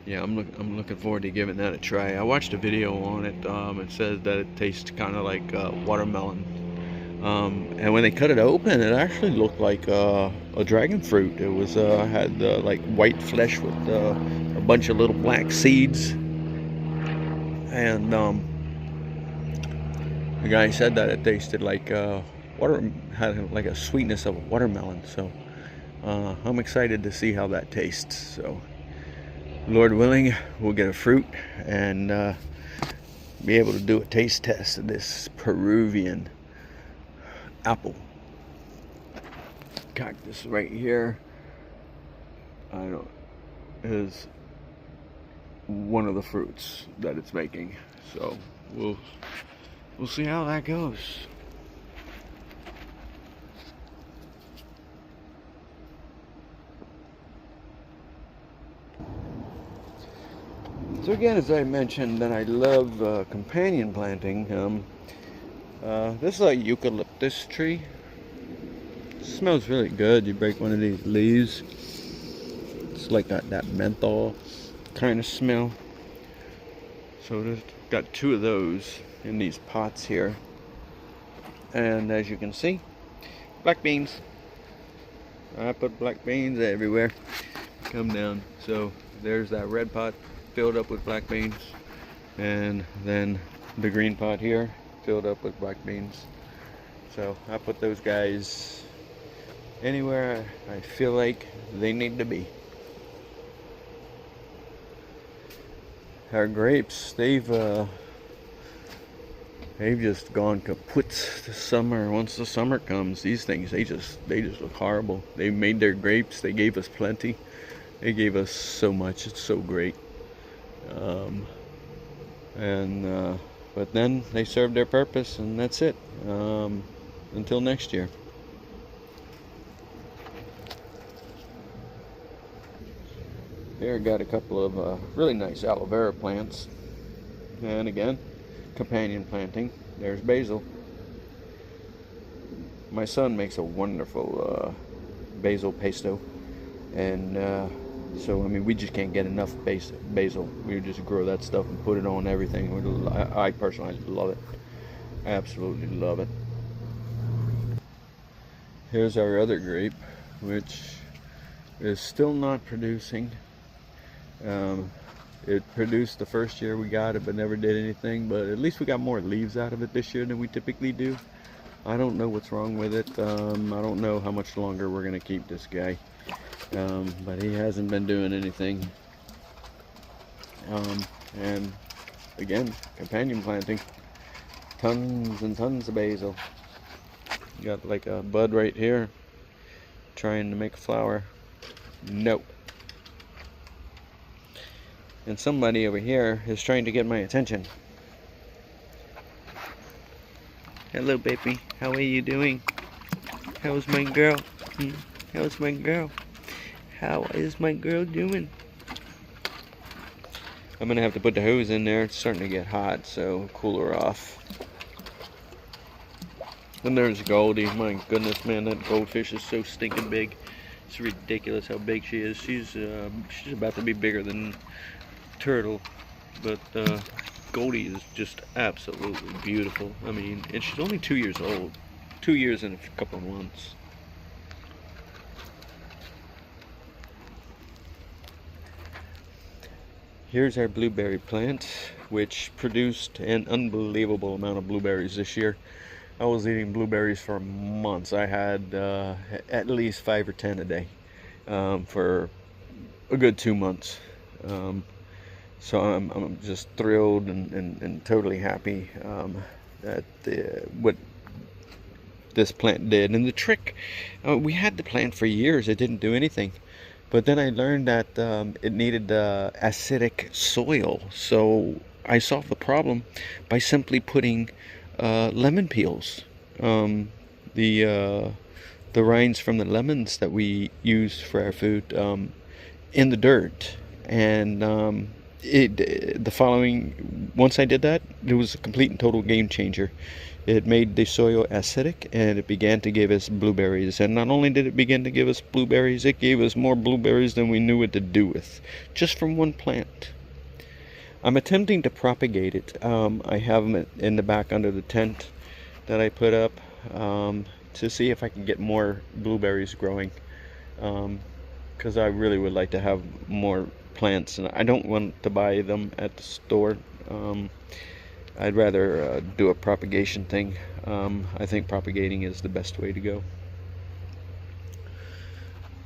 yeah, I'm looking forward to giving that a try. I watched a video on it. It says that it tastes kind of like watermelon. And when they cut it open, it actually looked like a dragon fruit. It was had like white flesh with a bunch of little black seeds. And the guy said that it tasted like had like a sweetness of a watermelon. So I'm excited to see how that tastes. So Lord willing, we'll get a fruit and be able to do a taste test of this Peruvian apple cactus right here. Is one of the fruits that it's making. So we'll see how that goes. So again, as I mentioned, that I love companion planting. This is a eucalyptus tree. It smells really good. You break one of these leaves, it's like that menthol kind of smell. So there's got two of those. in these pots here. And as you can see, black beans. I put black beans everywhere. Come down. So there's that red pot filled up with black beans. And then the green pot here filled up with black beans. So I put those guys anywhere I feel like they need to be. Our grapes, they've just gone kaput this summer. Once the summer comes, these things, they just look horrible. They made their grapes. They gave us plenty. They gave us so much. It's so great. But then they served their purpose, and that's it. Until next year. Here I got a couple of really nice aloe vera plants, and again, companion planting. There's basil. My son makes a wonderful basil pesto, and so I mean, we just can't get enough basil. We just grow that stuff and put it on everything. I personally love it. I absolutely love it. Here's our other grape, which is still not producing. It produced the first year we got it, but never did anything. But at least we got more leaves out of it this year than we typically do. I don't know what's wrong with it. I don't know how much longer we're going to keep this guy. But he hasn't been doing anything. And again, companion planting. Tons and tons of basil. Got like a bud right here, trying to make a flower. Nope. And somebody over here is trying to get my attention. Hello, baby. How are you doing? How's my girl? How's my girl? How is my girl doing? I'm gonna have to put the hose in there. It's starting to get hot, so cool her off. And there's Goldie. My goodness, man, that goldfish is so stinking big. It's ridiculous how big she is. She's about to be bigger than turtle, but Goldie is just absolutely beautiful. I mean, and she's only 2 years old. 2 years and a couple of months. Here's our blueberry plant, which produced an unbelievable amount of blueberries this year. I was eating blueberries for months. I had at least 5 or 10 a day for a good 2 months. So I'm just thrilled and totally happy at what this plant did. And the trick, we had the plant for years. It didn't do anything. But then I learned that it needed acidic soil. So I solved the problem by simply putting lemon peels, the rinds from the lemons that we use for our food, in the dirt. And once I did that, it was a complete and total game changer. It made the soil acidic, and it began to give us blueberries. And not only did it begin to give us blueberries, it gave us more blueberries than we knew what to do with, just from one plant. I'm attempting to propagate it. I have them in the back under the tent that I put up, to see if I can get more blueberries growing, because I really would like to have more plants, and I don't want to buy them at the store. I'd rather do a propagation thing. I think propagating is the best way to go.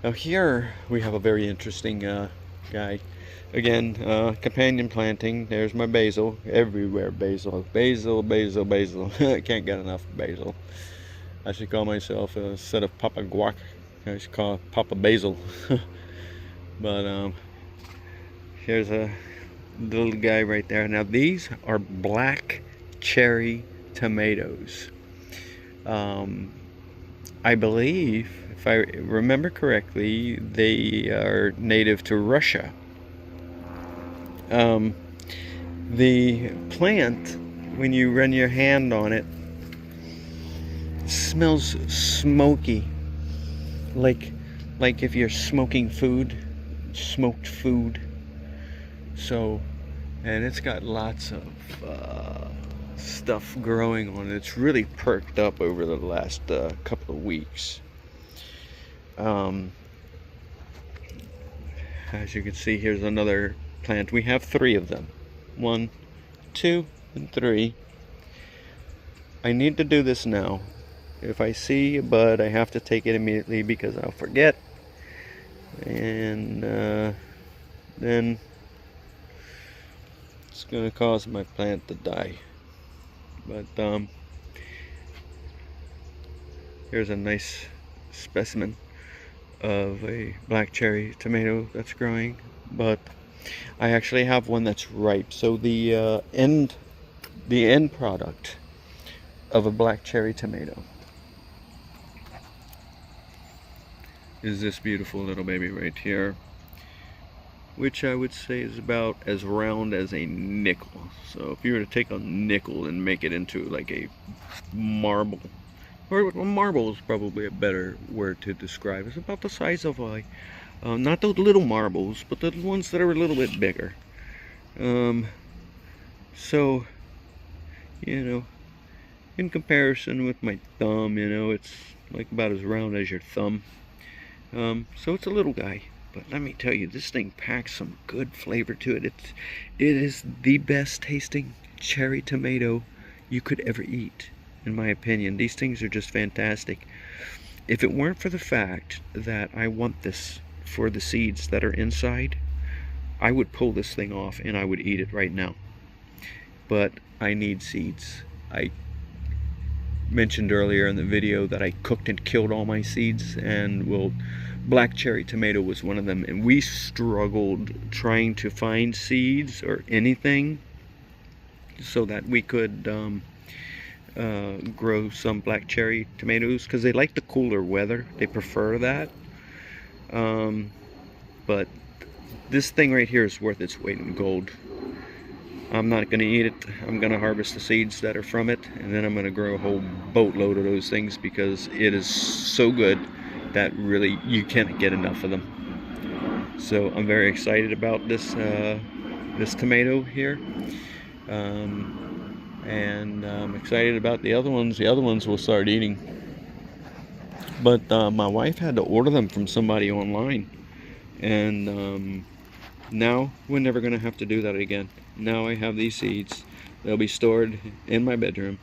Now here we have a very interesting guy. Again, companion planting. There's my basil. Everywhere basil. Basil, basil, basil. I can't get enough basil. I should call myself, instead of Papa Guac, I should call Papa Basil. But here's a little guy right there. Now these are black cherry tomatoes. I believe, if I remember correctly, they are native to Russia. The plant, when you run your hand on it, smells smoky, like if you're smoking food, smoked food. So, and it's got lots of stuff growing on it. It's really perked up over the last couple of weeks. As you can see, here's another plant. We have 3 of them. 1, 2, and 3. I need to do this now. If I see a bud, I have to take it immediately because I'll forget. And then it's going to cause my plant to die. But here's a nice specimen of a black cherry tomato that's growing. But I actually have one that's ripe. So the end product of a black cherry tomato is this beautiful little baby right here, which I would say is about as round as a nickel. So if you were to take a nickel and make it into like a marble, or marble is probably a better word to describe. It's about the size of a, not those little marbles, but the ones that are a little bit bigger. So, you know, in comparison with my thumb, you know, it's like about as round as your thumb. So it's a little guy. But let me tell you, this thing packs some good flavor to it. It is the best tasting cherry tomato you could ever eat, in my opinion. These things are just fantastic. If it weren't for the fact that I want this for the seeds that are inside, I would pull this thing off and I would eat it right now. But I need seeds. I mentioned earlier in the video that I cooked and killed all my seeds, and well, black cherry tomato was one of them, and we struggled trying to find seeds or anything so that we could grow some black cherry tomatoes, because they like the cooler weather. They prefer that. But this thing right here is worth its weight in gold. I'm not going to eat it. I'm going to harvest the seeds that are from it, and then I'm going to grow a whole boatload of those things because it is so good that really you can't get enough of them. So I'm very excited about this this tomato here, and I'm excited about the other ones. The other ones we'll start eating, but my wife had to order them from somebody online, and now we're never going to have to do that again. Now I have these seeds. They'll be stored in my bedroom,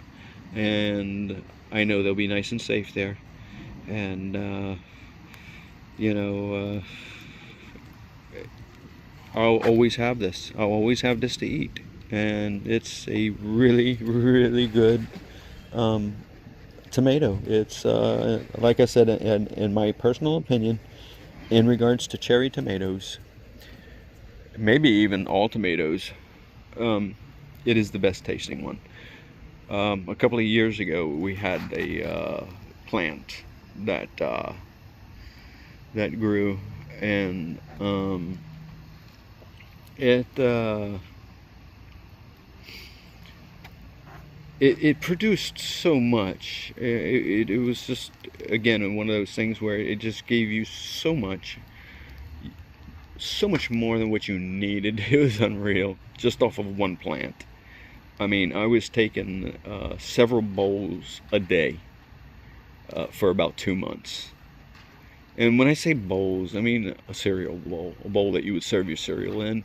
and I know they'll be nice and safe there. And you know, I'll always have this. I'll always have this to eat, and it's a really, really good tomato. It's like I said, in my personal opinion, in regards to cherry tomatoes, maybe even all tomatoes, it is the best tasting one. A couple of years ago, we had a plant that grew, and it produced so much. It was just, again, one of those things where it just gave you so much more than what you needed. It was unreal, just off of one plant. I mean, I was taking several bowls a day for about 2 months. And when I say bowls, I mean a cereal bowl, a bowl that you would serve your cereal in.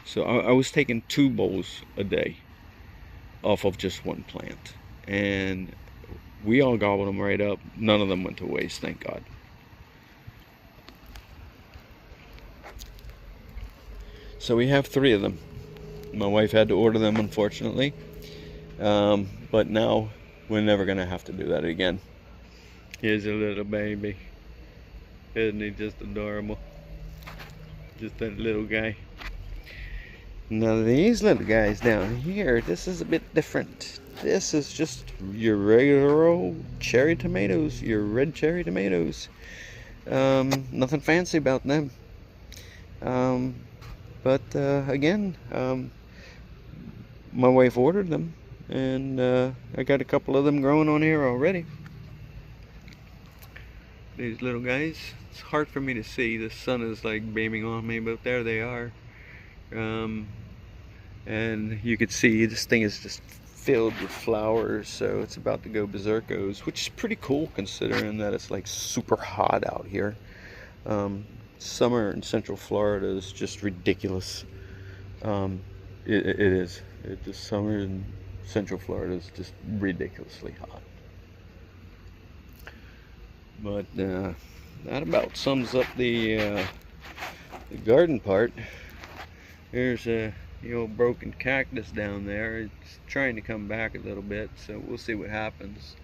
So I was taking 2 bowls a day off of just one plant, and we all gobbled them right up. None of them went to waste, thank God. So we have 3 of them. My wife had to order them, unfortunately, but now we're never gonna have to do that again. Here's a little baby. Isn't he just adorable? Just that little guy. Now these little guys down here, this is a bit different. This is just your regular old cherry tomatoes, your red cherry tomatoes. Nothing fancy about them. But again, my wife ordered them, and I got a couple of them growing on here already. These little guys, it's hard for me to see. The sun is like beaming on me, but there they are. And you can see this thing is just filled with flowers, so it's about to go berserkos, which is pretty cool considering that it's like super hot out here. Summer in Central Florida is just ridiculous. It is. The summer in Central Florida is just ridiculously hot. But that about sums up the garden part. There's the old broken cactus down there. It's trying to come back a little bit, so we'll see what happens.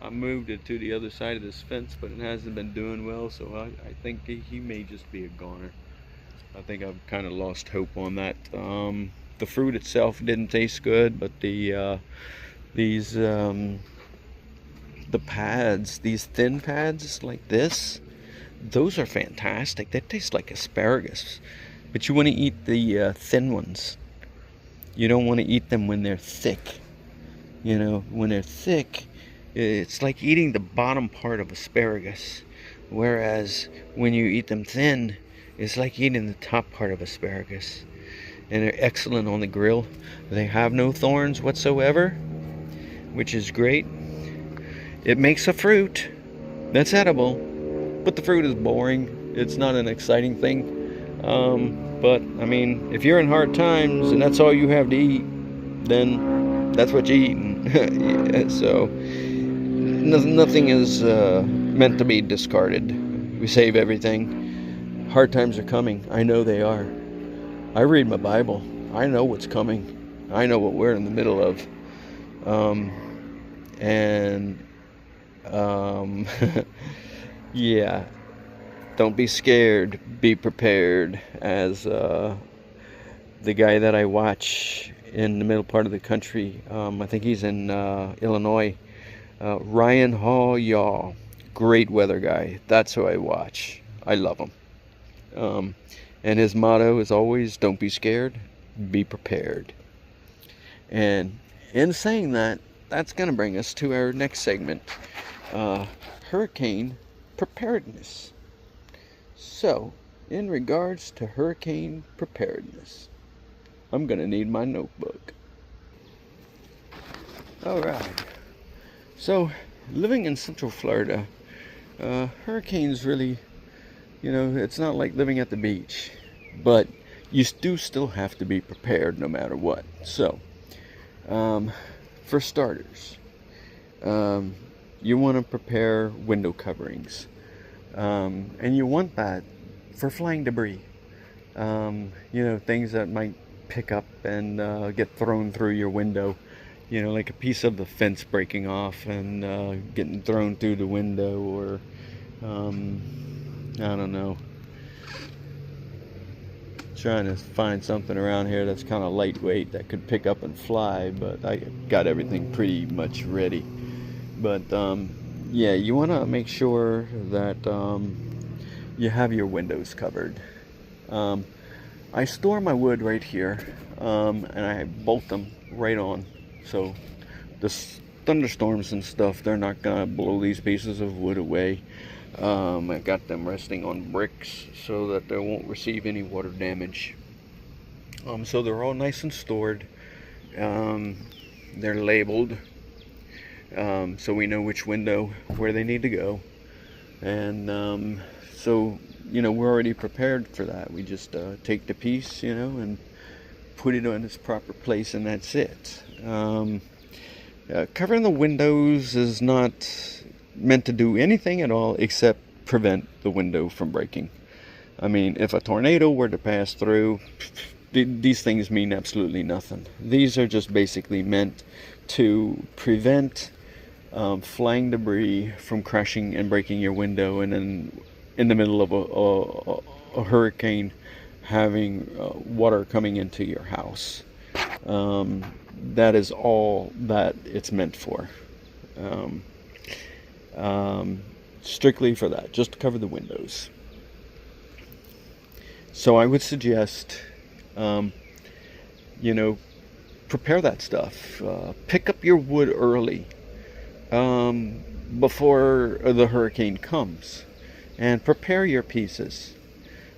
I moved it to the other side of this fence, but it hasn't been doing well, so I think he may just be a goner. I think I've kind of lost hope on that. The fruit itself didn't taste good, but the pads, these thin pads like this, those are fantastic. They taste like asparagus, but you want to eat the thin ones. You don't want to eat them when they're thick. You know, when they're thick, it's like eating the bottom part of asparagus, whereas when you eat them thin, it's like eating the top part of asparagus. And they're excellent on the grill. They have no thorns whatsoever, which is great. It makes a fruit that's edible, but the fruit is boring. It's not an exciting thing. But I mean, if you're in hard times and that's all you have to eat, then that's what you're eating. So nothing is meant to be discarded. We save everything. Hard times are coming. I know they are. I read my Bible. I know what's coming. I know what we're in the middle of. Yeah. Don't be scared. Be prepared. As the guy that I watch in the middle part of the country, I think he's in Illinois, Ryan Hall Yaw, great weather guy. That's who I watch. I love him. And his motto is always, don't be scared, be prepared. And in saying that, that's going to bring us to our next segment, hurricane preparedness. So, in regards to hurricane preparedness, I'm going to need my notebook. Alright. So, living in Central Florida, hurricanes really, it's not like living at the beach, but you do still have to be prepared no matter what. So, for starters, you want to prepare window coverings, and you want that for flying debris. Things that might pick up and get thrown through your window. Like a piece of the fence breaking off and getting thrown through the window, or I don't know. Trying to find something around here that's kind of lightweight that could pick up and fly, but I got everything pretty much ready. But yeah, you want to make sure that you have your windows covered. I store my wood right here, and I bolt them right on, so the thunderstorms and stuff, they're not gonna blow these pieces of wood away. I got them resting on bricks so that they won't receive any water damage. So they're all nice and stored. They're labeled, so we know which window, where they need to go. And so, we're already prepared for that. We just take the piece, and put it on its proper place, and that's it. Covering the windows is not meant to do anything at all except prevent the window from breaking. I mean, if a tornado were to pass through, these things mean absolutely nothing. These are just basically meant to prevent flying debris from crashing and breaking your window, and then in the middle of a hurricane having water coming into your house. That is all that it's meant for. Strictly for that, just to cover the windows. So I would suggest, prepare that stuff. Pick up your wood early, before the hurricane comes, and prepare your pieces,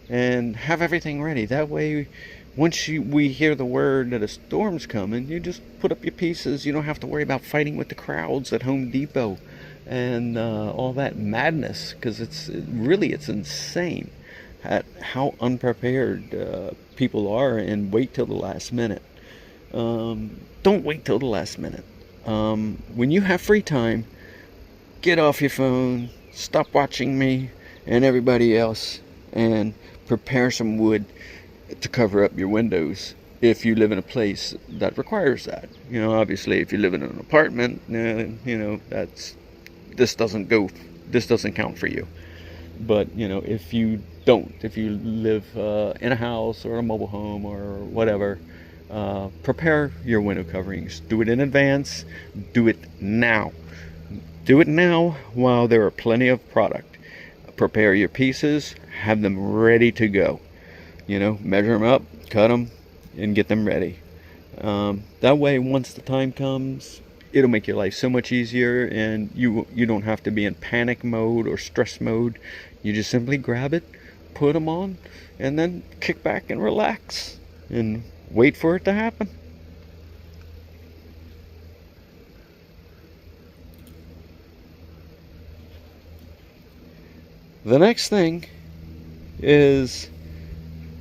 and have everything ready. That way, once we hear the word that a storm's coming, you just put up your pieces. You don't have to worry about fighting with the crowds at Home Depot and all that madness, because it's insane at how unprepared people are and wait till the last minute. Don't wait till the last minute. When you have free time, get off your phone, stop watching me and everybody else, and prepare some wood to cover up your windows if you live in a place that requires that. Obviously, if you live in an apartment, this doesn't count for you. But if you live in a house or a mobile home or whatever, prepare your window coverings. Do it in advance. Do it now. Do it now while there are plenty of product. Prepare your pieces. Have them ready to go. Measure them up, cut them, and get them ready. That way, once the time comes, it'll make your life so much easier, and you don't have to be in panic mode or stress mode. You just simply grab it, put them on, and then kick back and relax and wait for it to happen. The next thing is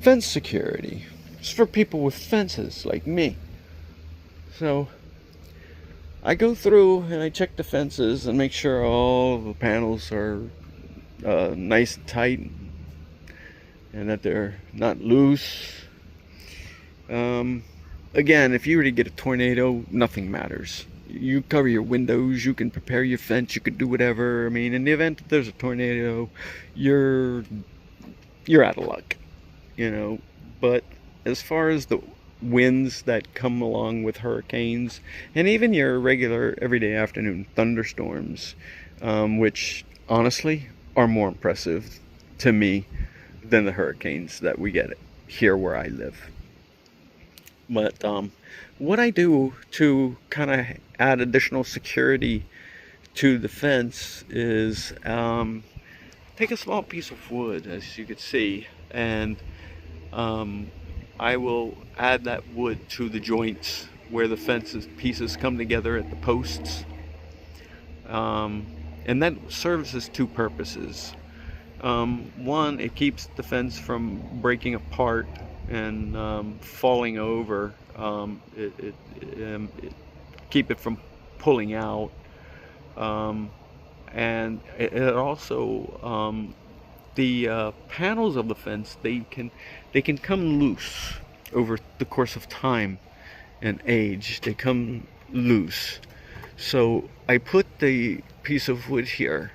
fence security. It's for people with fences like me. So I go through and I check the fences and make sure all the panels are nice and tight and that they're not loose. Again, if you were to get a tornado, nothing matters. You cover your windows, you can prepare your fence, you can do whatever. I mean, in the event that there's a tornado, you're out of luck, But as far as the winds that come along with hurricanes, and even your regular everyday afternoon thunderstorms, which honestly are more impressive to me than the hurricanes that we get here where I live. But what I do to kind of add additional security to the fence is take a small piece of wood, as you can see, and I will add that wood to the joints where the fences pieces come together at the posts, and that serves as two purposes. One, it keeps the fence from breaking apart and falling over. It keep it from pulling out, and it also the panels of the fence, they can come loose over the course of time and age. They come loose. So I put the piece of wood here,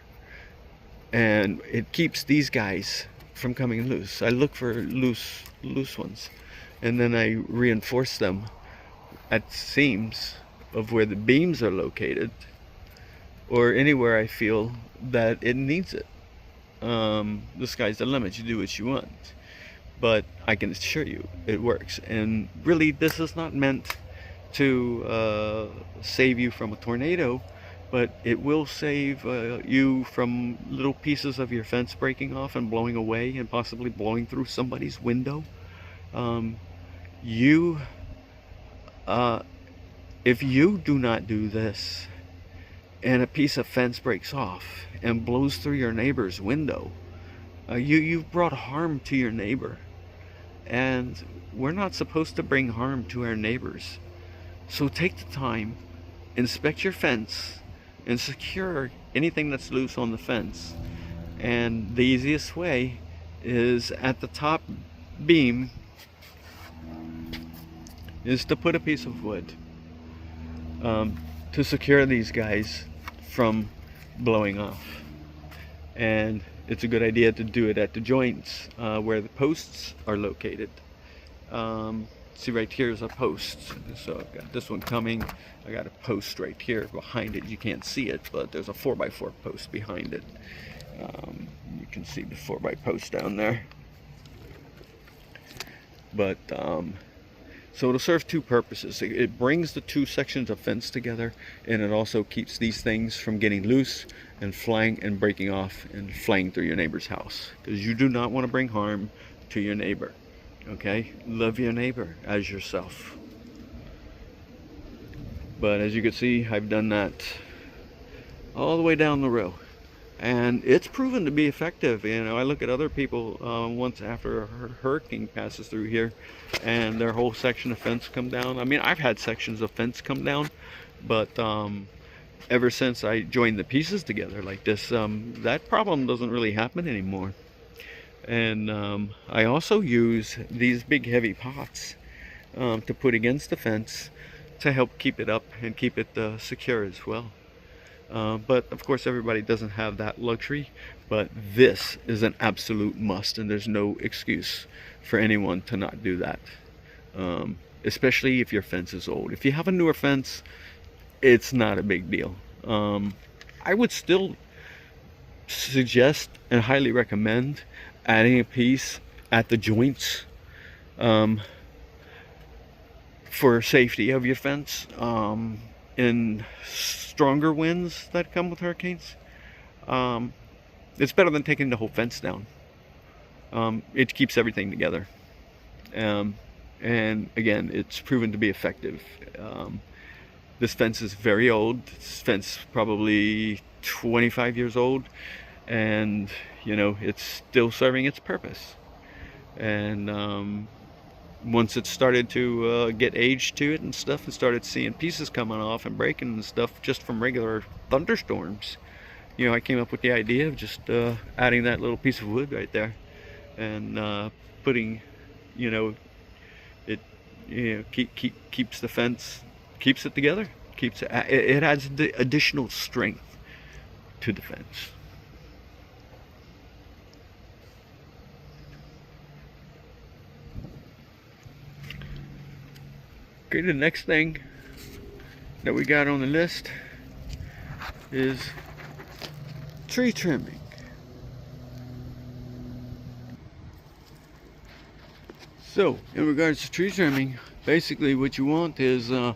and it keeps these guys from coming loose. I look for loose ones, and then I reinforce them at seams of where the beams are located, or anywhere I feel that it needs it. The sky's the limit. You do what you want, but I can assure you it works. And really, this is not meant to save you from a tornado, but it will save you from little pieces of your fence breaking off and blowing away and possibly blowing through somebody's window. If you do not do this and a piece of fence breaks off and blows through your neighbor's window, you've brought harm to your neighbor, and we're not supposed to bring harm to our neighbors. So take the time, inspect your fence, and secure anything that's loose on the fence. And the easiest way is at the top beam is to put a piece of wood to secure these guys from blowing off. And it's a good idea to do it at the joints where the posts are located. See, right here is a post. So I've got this one coming. I got a post right here behind it. You can't see it, but there's a 4x4 post behind it. You can see the 4x post down there. But so it'll serve two purposes. It brings the two sections of fence together, and it also keeps these things from getting loose and flying and breaking off and flying through your neighbor's house, because you do not want to bring harm to your neighbor. Okay, love your neighbor as yourself. But as you can see, I've done that all the way down the row, and it's proven to be effective. You know, I look at other people once after a hurricane passes through here, and their whole section of fence come down. I mean, I've had sections of fence come down, but ever since I joined the pieces together like this, that problem doesn't really happen anymore. And I also use these big heavy pots to put against the fence to help keep it up and keep it secure as well. But of course everybody doesn't have that luxury, but this is an absolute must, and there's no excuse for anyone to not do that, especially if your fence is old. If you have a newer fence, it's not a big deal. I would still suggest and highly recommend adding a piece at the joints for safety of your fence. In stronger winds that come with hurricanes, it's better than taking the whole fence down. It keeps everything together, and again, it's proven to be effective. This fence is very old. This fence probably 25 years old, and you know, it's still serving its purpose. And once it started to get age to it and stuff, and started seeing pieces coming off and breaking and stuff just from regular thunderstorms, you know, I came up with the idea of just adding that little piece of wood right there, and putting, you know, it, you know, keeps the fence, keeps it together, keeps it, it adds the additional strength to the fence. Okay, the next thing that we got on the list is tree trimming. So, in regards to tree trimming, basically what you want is, you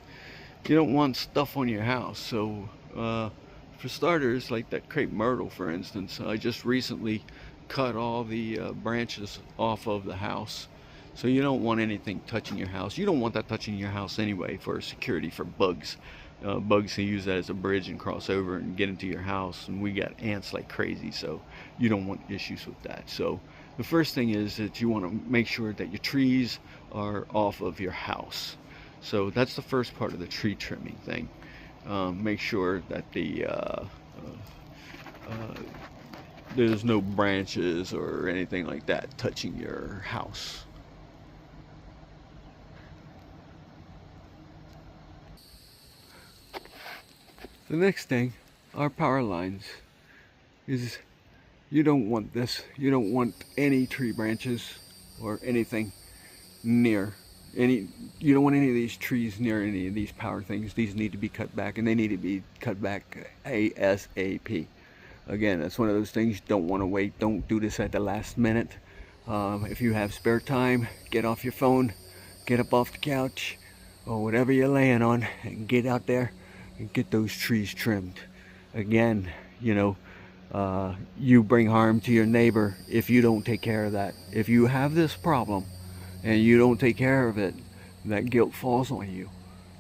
don't want stuff on your house. So, for starters, like that crepe myrtle, for instance, I just recently cut all the branches off of the house. So you don't want anything touching your house. You don't want that touching your house anyway, for security, for bugs. Bugs can use that as a bridge and cross over and get into your house, and we got ants like crazy, so you don't want issues with that. So the first thing is that you want to make sure that your trees are off of your house. So that's the first part of the tree trimming thing. Make sure that there's no branches or anything like that touching your house. The next thing are power lines. Is you don't want this. You don't want any tree branches or anything near any. You don't want any of these trees near any of these power things. These need to be cut back, and they need to be cut back ASAP. Again, that's one of those things you don't want to wait. Don't do this at the last minute. If you have spare time, get off your phone, get up off the couch or whatever you're laying on, and get out there and get those trees trimmed. Again, you know, you bring harm to your neighbor if you don't take care of that. If you have this problem and you don't take care of it, that guilt falls on you.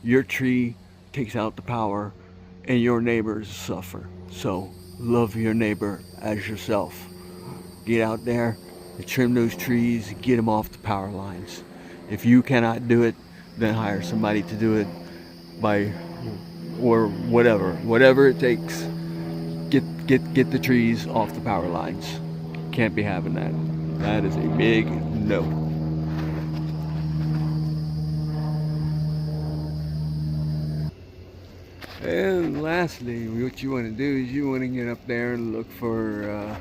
Your tree takes out the power and your neighbors suffer. So love your neighbor as yourself. Get out there and trim those trees, get them off the power lines. If you cannot do it, then hire somebody to do it by, or whatever it takes. Get the trees off the power lines. Can't be having that. That is a big no. And lastly, what you want to do is you want to get up there and look for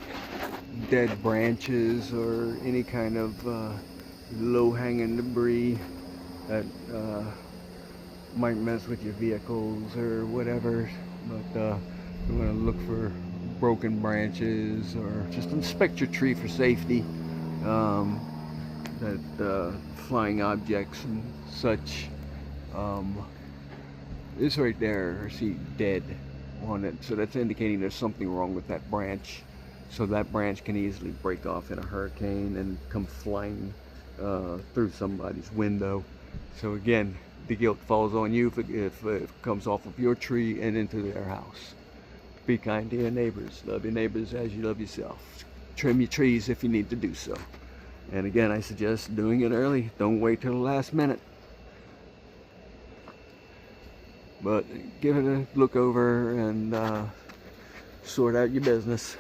dead branches or any kind of low-hanging debris that might mess with your vehicles or whatever. But you want to look for broken branches, or just inspect your tree for safety. That flying objects and such. This right there, I see dead on it, so that's indicating there's something wrong with that branch. So that branch can easily break off in a hurricane and come flying through somebody's window. So again, the guilt falls on you if it comes off of your tree and into their house. Be kind to your neighbors. Love your neighbors as you love yourself. Trim your trees if you need to do so. And again, I suggest doing it early. Don't wait till the last minute. But give it a look over and sort out your business.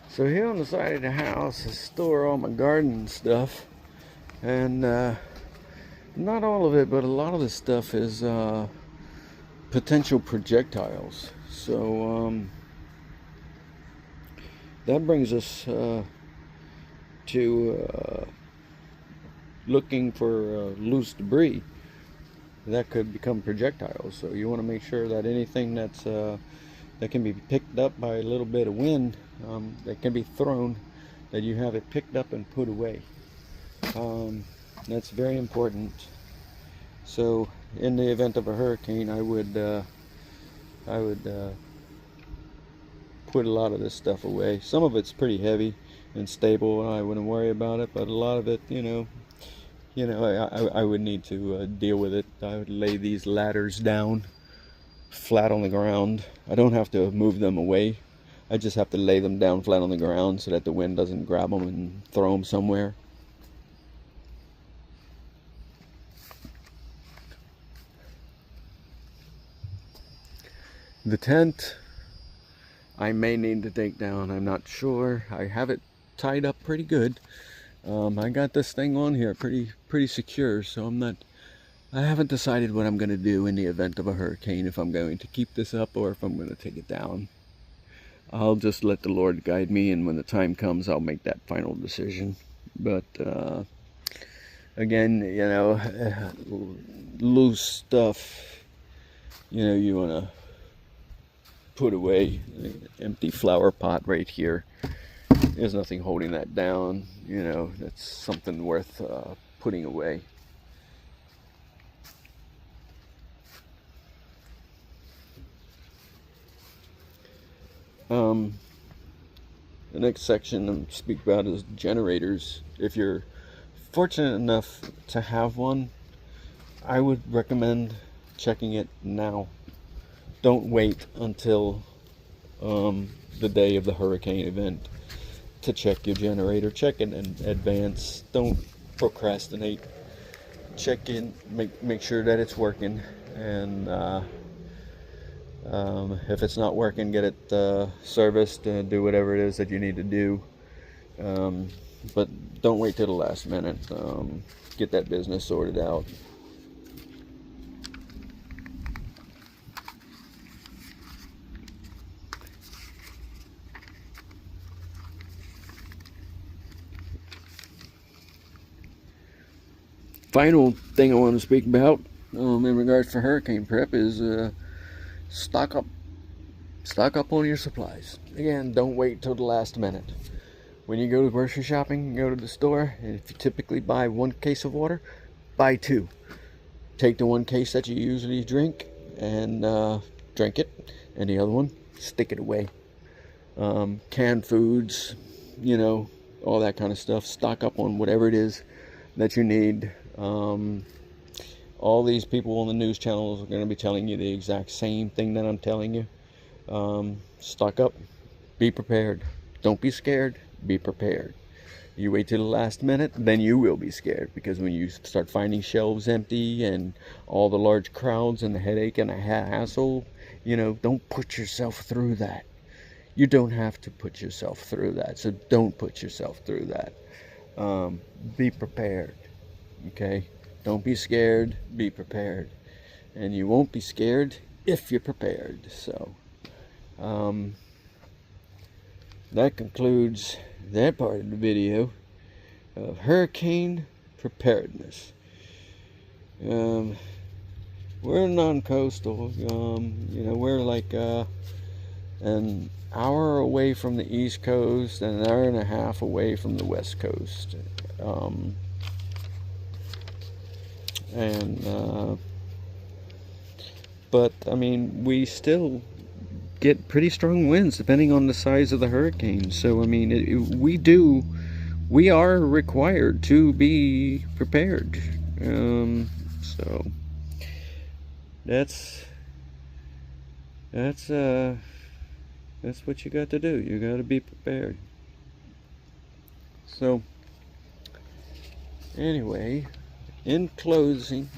So here on the side of the house, I store all my garden stuff, and not all of it, but a lot of the stuff is potential projectiles. So that brings us to looking for loose debris that could become projectiles. So you want to make sure that anything that's that can be picked up by a little bit of wind, that can be thrown, that you have it picked up and put away. That's very important. So in the event of a hurricane, I would put a lot of this stuff away. Some of it's pretty heavy and stable, and I wouldn't worry about it, but a lot of it, I would need to deal with it. I would lay these ladders down flat on the ground. I don't have to move them away. I just have to lay them down flat on the ground so that the wind doesn't grab them and throw them somewhere. The tent I may need to take down. I'm not sure. I have it tied up pretty good. I got this thing on here pretty secure, so I haven't decided what I'm going to do in the event of a hurricane, if I'm going to keep this up or if I'm going to take it down. I'll just let the Lord guide me, and when the time comes, I'll make that final decision. But again, loose stuff, you want to put away. Empty flower pot right here. There's nothing holding that down. That's something worth putting away. The next section I'm speak about is generators. If you're fortunate enough to have one, I would recommend checking it now. Don't wait until the day of the hurricane event to check your generator. Check it in advance. Don't procrastinate. Check in, make sure that it's working, and if it's not working, get it serviced, do whatever it is that you need to do. But don't wait till the last minute. Get that business sorted out. Final thing I want to speak about in regards for hurricane prep is stock up on your supplies. Again, don't wait till the last minute. When you go to grocery shopping, go to the store, and if you typically buy 1 case of water, buy 2. Take the 1 case that you usually drink and drink it, and the other one, stick it away. Canned foods, all that kind of stuff. Stock up on whatever it is that you need. All these people on the news channels are going to be telling you the exact same thing that I'm telling you. Stock up, be prepared. Don't be scared, be prepared. You wait till the last minute, then you will be scared, because when you start finding shelves empty and all the large crowds and the headache and the hassle, don't put yourself through that. You don't have to put yourself through that, so don't put yourself through that. Be prepared, okay? Don't be scared, be prepared. And you won't be scared if you're prepared. So, that concludes that part of the video of hurricane preparedness. We're non-coastal. We're like an hour away from the East Coast and an hour and a half away from the West Coast. But I mean, we still get pretty strong winds depending on the size of the hurricane. So I mean, we are required to be prepared. So that's what you got to do. You got to be prepared. So anyway, in closing,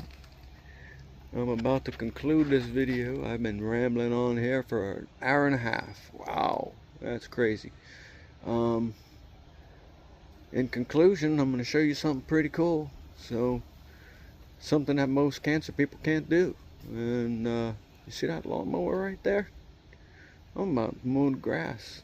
I'm about to conclude this video. I've been rambling on here for an hour and a half. Wow, that's crazy. In conclusion, I'm going to show you something pretty cool. So, something that most cancer people can't do. And you see that lawnmower right there? I'm about to mow the grass.